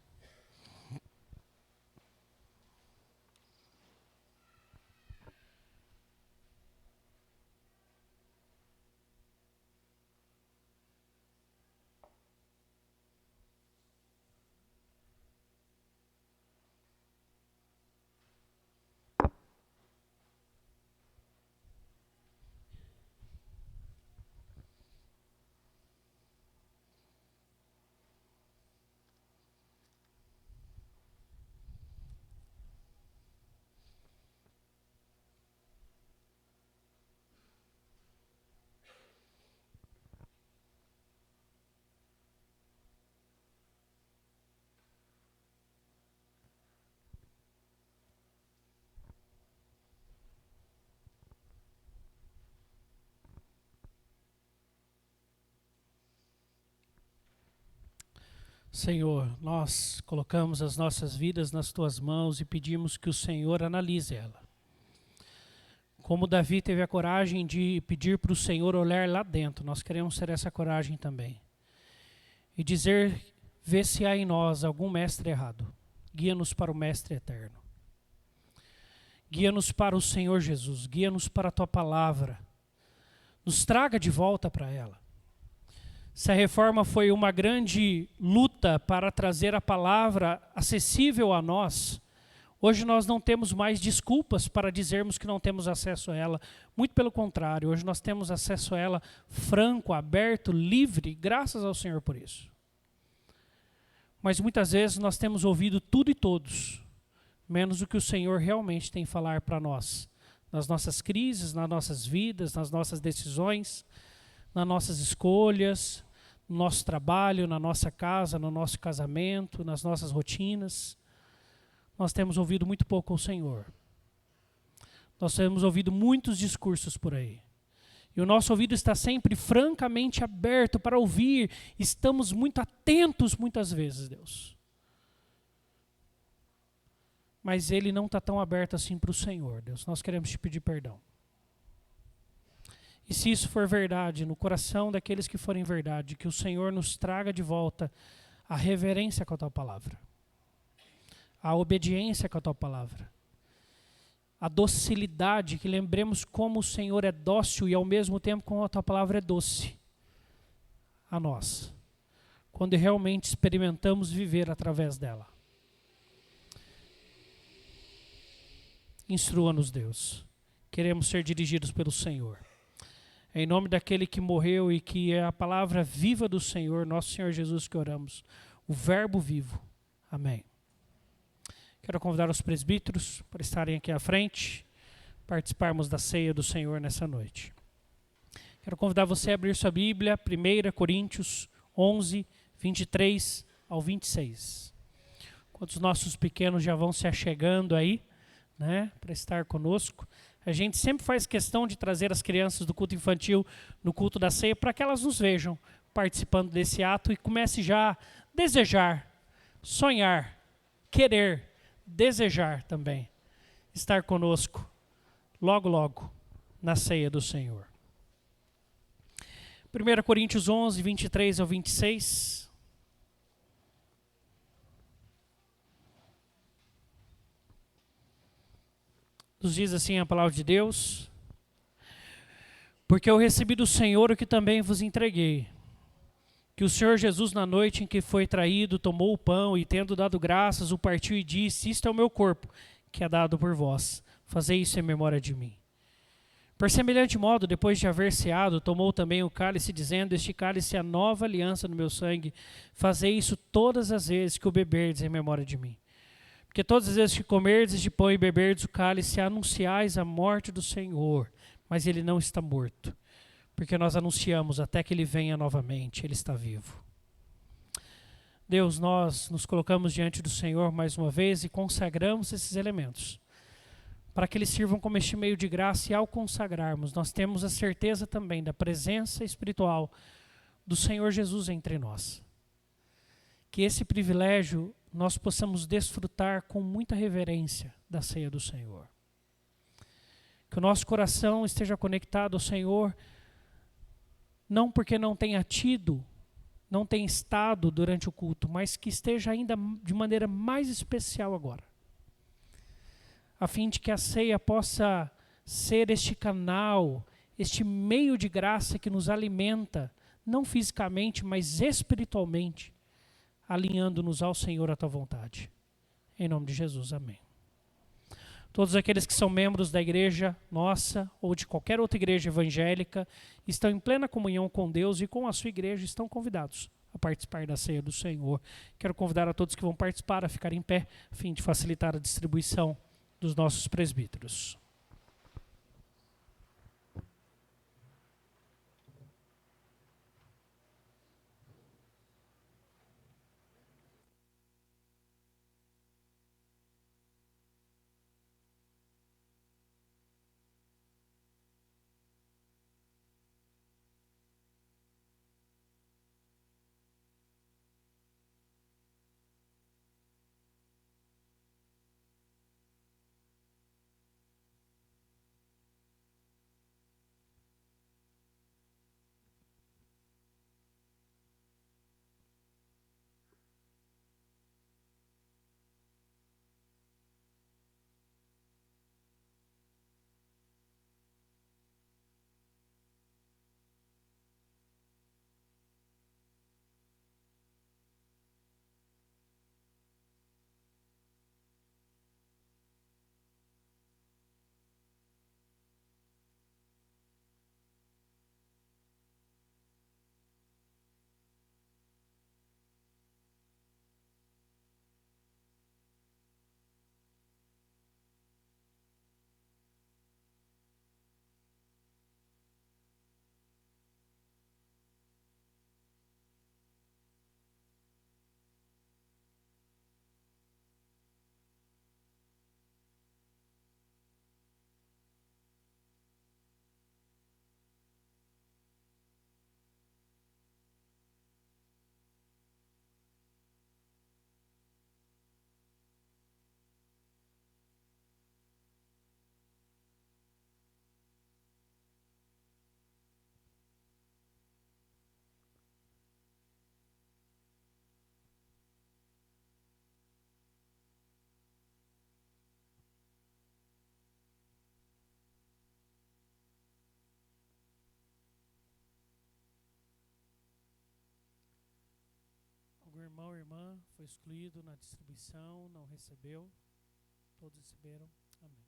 Senhor, nós colocamos as nossas vidas nas tuas mãos e pedimos que o Senhor analise ela. Como Davi teve a coragem de pedir para o Senhor olhar lá dentro, nós queremos ter essa coragem também. E dizer, vê se há em nós algum mestre errado. Guia-nos para o mestre eterno. Guia-nos para o Senhor Jesus, guia-nos para a tua palavra. Nos traga de volta para ela. Se a reforma foi uma grande luta para trazer a palavra acessível a nós, hoje nós não temos mais desculpas para dizermos que não temos acesso a ela. Muito pelo contrário, hoje nós temos acesso a ela franco, aberto, livre, graças ao Senhor por isso. Mas muitas vezes nós temos ouvido tudo e todos, menos o que o Senhor realmente tem a falar para nós. Nas nossas crises, nas nossas vidas, nas nossas decisões, nas nossas escolhas, no nosso trabalho, na nossa casa, no nosso casamento, nas nossas rotinas. Nós temos ouvido muito pouco o Senhor. Nós temos ouvido muitos discursos por aí. E o nosso ouvido está sempre francamente aberto para ouvir. Estamos muito atentos muitas vezes, Deus. Mas ele não está tão aberto assim para o Senhor, Deus. Nós queremos te pedir perdão. E se isso for verdade, no coração daqueles que forem verdade, que o Senhor nos traga de volta a reverência com a tua palavra, a obediência com a tua palavra, a docilidade, que lembremos como o Senhor é dócil e ao mesmo tempo como a tua palavra é doce a nós, quando realmente experimentamos viver através dela. Instrua-nos, Deus. Queremos ser dirigidos pelo Senhor. Em nome daquele que morreu e que é a palavra viva do Senhor, nosso Senhor Jesus, que oramos. O verbo vivo. Amém. Quero convidar os presbíteros para estarem aqui à frente, participarmos da ceia do Senhor nessa noite. Quero convidar você a abrir sua Bíblia, 1 Coríntios 11, 23 ao 26. Enquanto os nossos pequenos já vão se achegando aí, né, para estar conosco. A gente sempre faz questão de trazer as crianças do culto infantil no culto da ceia para que elas nos vejam participando desse ato e comece já a desejar, sonhar, querer, desejar também estar conosco logo, logo na ceia do Senhor. 1 Coríntios 11, 23 ao 26. Nos diz assim a palavra de Deus: porque eu recebi do Senhor o que também vos entreguei, que o Senhor Jesus, na noite em que foi traído, tomou o pão e, tendo dado graças, o partiu e disse: isto é o meu corpo, que é dado por vós, fazei isso em memória de mim. Por semelhante modo, depois de haver ceado, tomou também o cálice, dizendo: este cálice é a nova aliança no meu sangue, fazei isso todas as vezes que o beberdes em memória de mim. Porque todas as vezes que comerdes de pão e beberdes o cálice, anunciais a morte do Senhor, mas ele não está morto, porque nós anunciamos até que ele venha novamente, ele está vivo. Deus, nós nos colocamos diante do Senhor mais uma vez e consagramos esses elementos, para que eles sirvam como este meio de graça, e ao consagrarmos, nós temos a certeza também da presença espiritual do Senhor Jesus entre nós. Que esse privilégio nós possamos desfrutar com muita reverência da ceia do Senhor. Que o nosso coração esteja conectado ao Senhor, não porque não tenha tido, não tenha estado durante o culto, mas que esteja ainda de maneira mais especial agora, a fim de que a ceia possa ser este canal, este meio de graça que nos alimenta, não fisicamente, mas espiritualmente, alinhando-nos ao Senhor, à tua vontade. Em nome de Jesus, amém. Todos aqueles que são membros da igreja nossa ou de qualquer outra igreja evangélica estão em plena comunhão com Deus e com a sua igreja, estão convidados a participar da ceia do Senhor. Quero convidar a todos que vão participar a ficar em pé, a fim de facilitar a distribuição dos nossos presbíteros. irmão ou irmã foi excluído na distribuição, não recebeu? Todos receberam? Amém.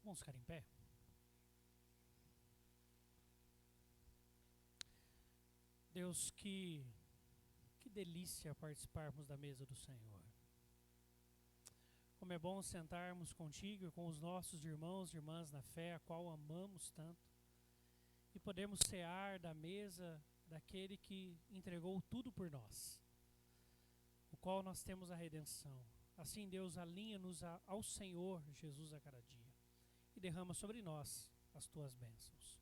Vamos ficar em pé? Deus, que delícia participarmos da mesa do Senhor. Como é bom sentarmos contigo e com os nossos irmãos e irmãs na fé, a qual amamos tanto, e podemos cear da mesa daquele que entregou tudo por nós, o qual nós temos a redenção. Assim, Deus, alinha-nos ao Senhor Jesus a cada dia e derrama sobre nós as tuas bênçãos.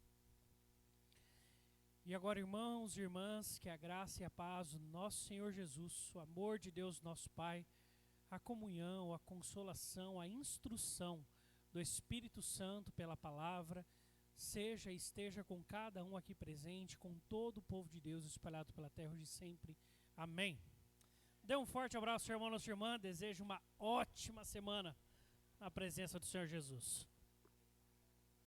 E agora, irmãos e irmãs, que a graça e a paz do nosso Senhor Jesus, o amor de Deus nosso Pai, a comunhão, a consolação, a instrução do Espírito Santo pela palavra, seja e esteja com cada um aqui presente, com todo o povo de Deus espalhado pela terra hoje e sempre. Amém. Dê um forte abraço, seu irmão, nossa irmã. Desejo uma ótima semana na presença do Senhor Jesus.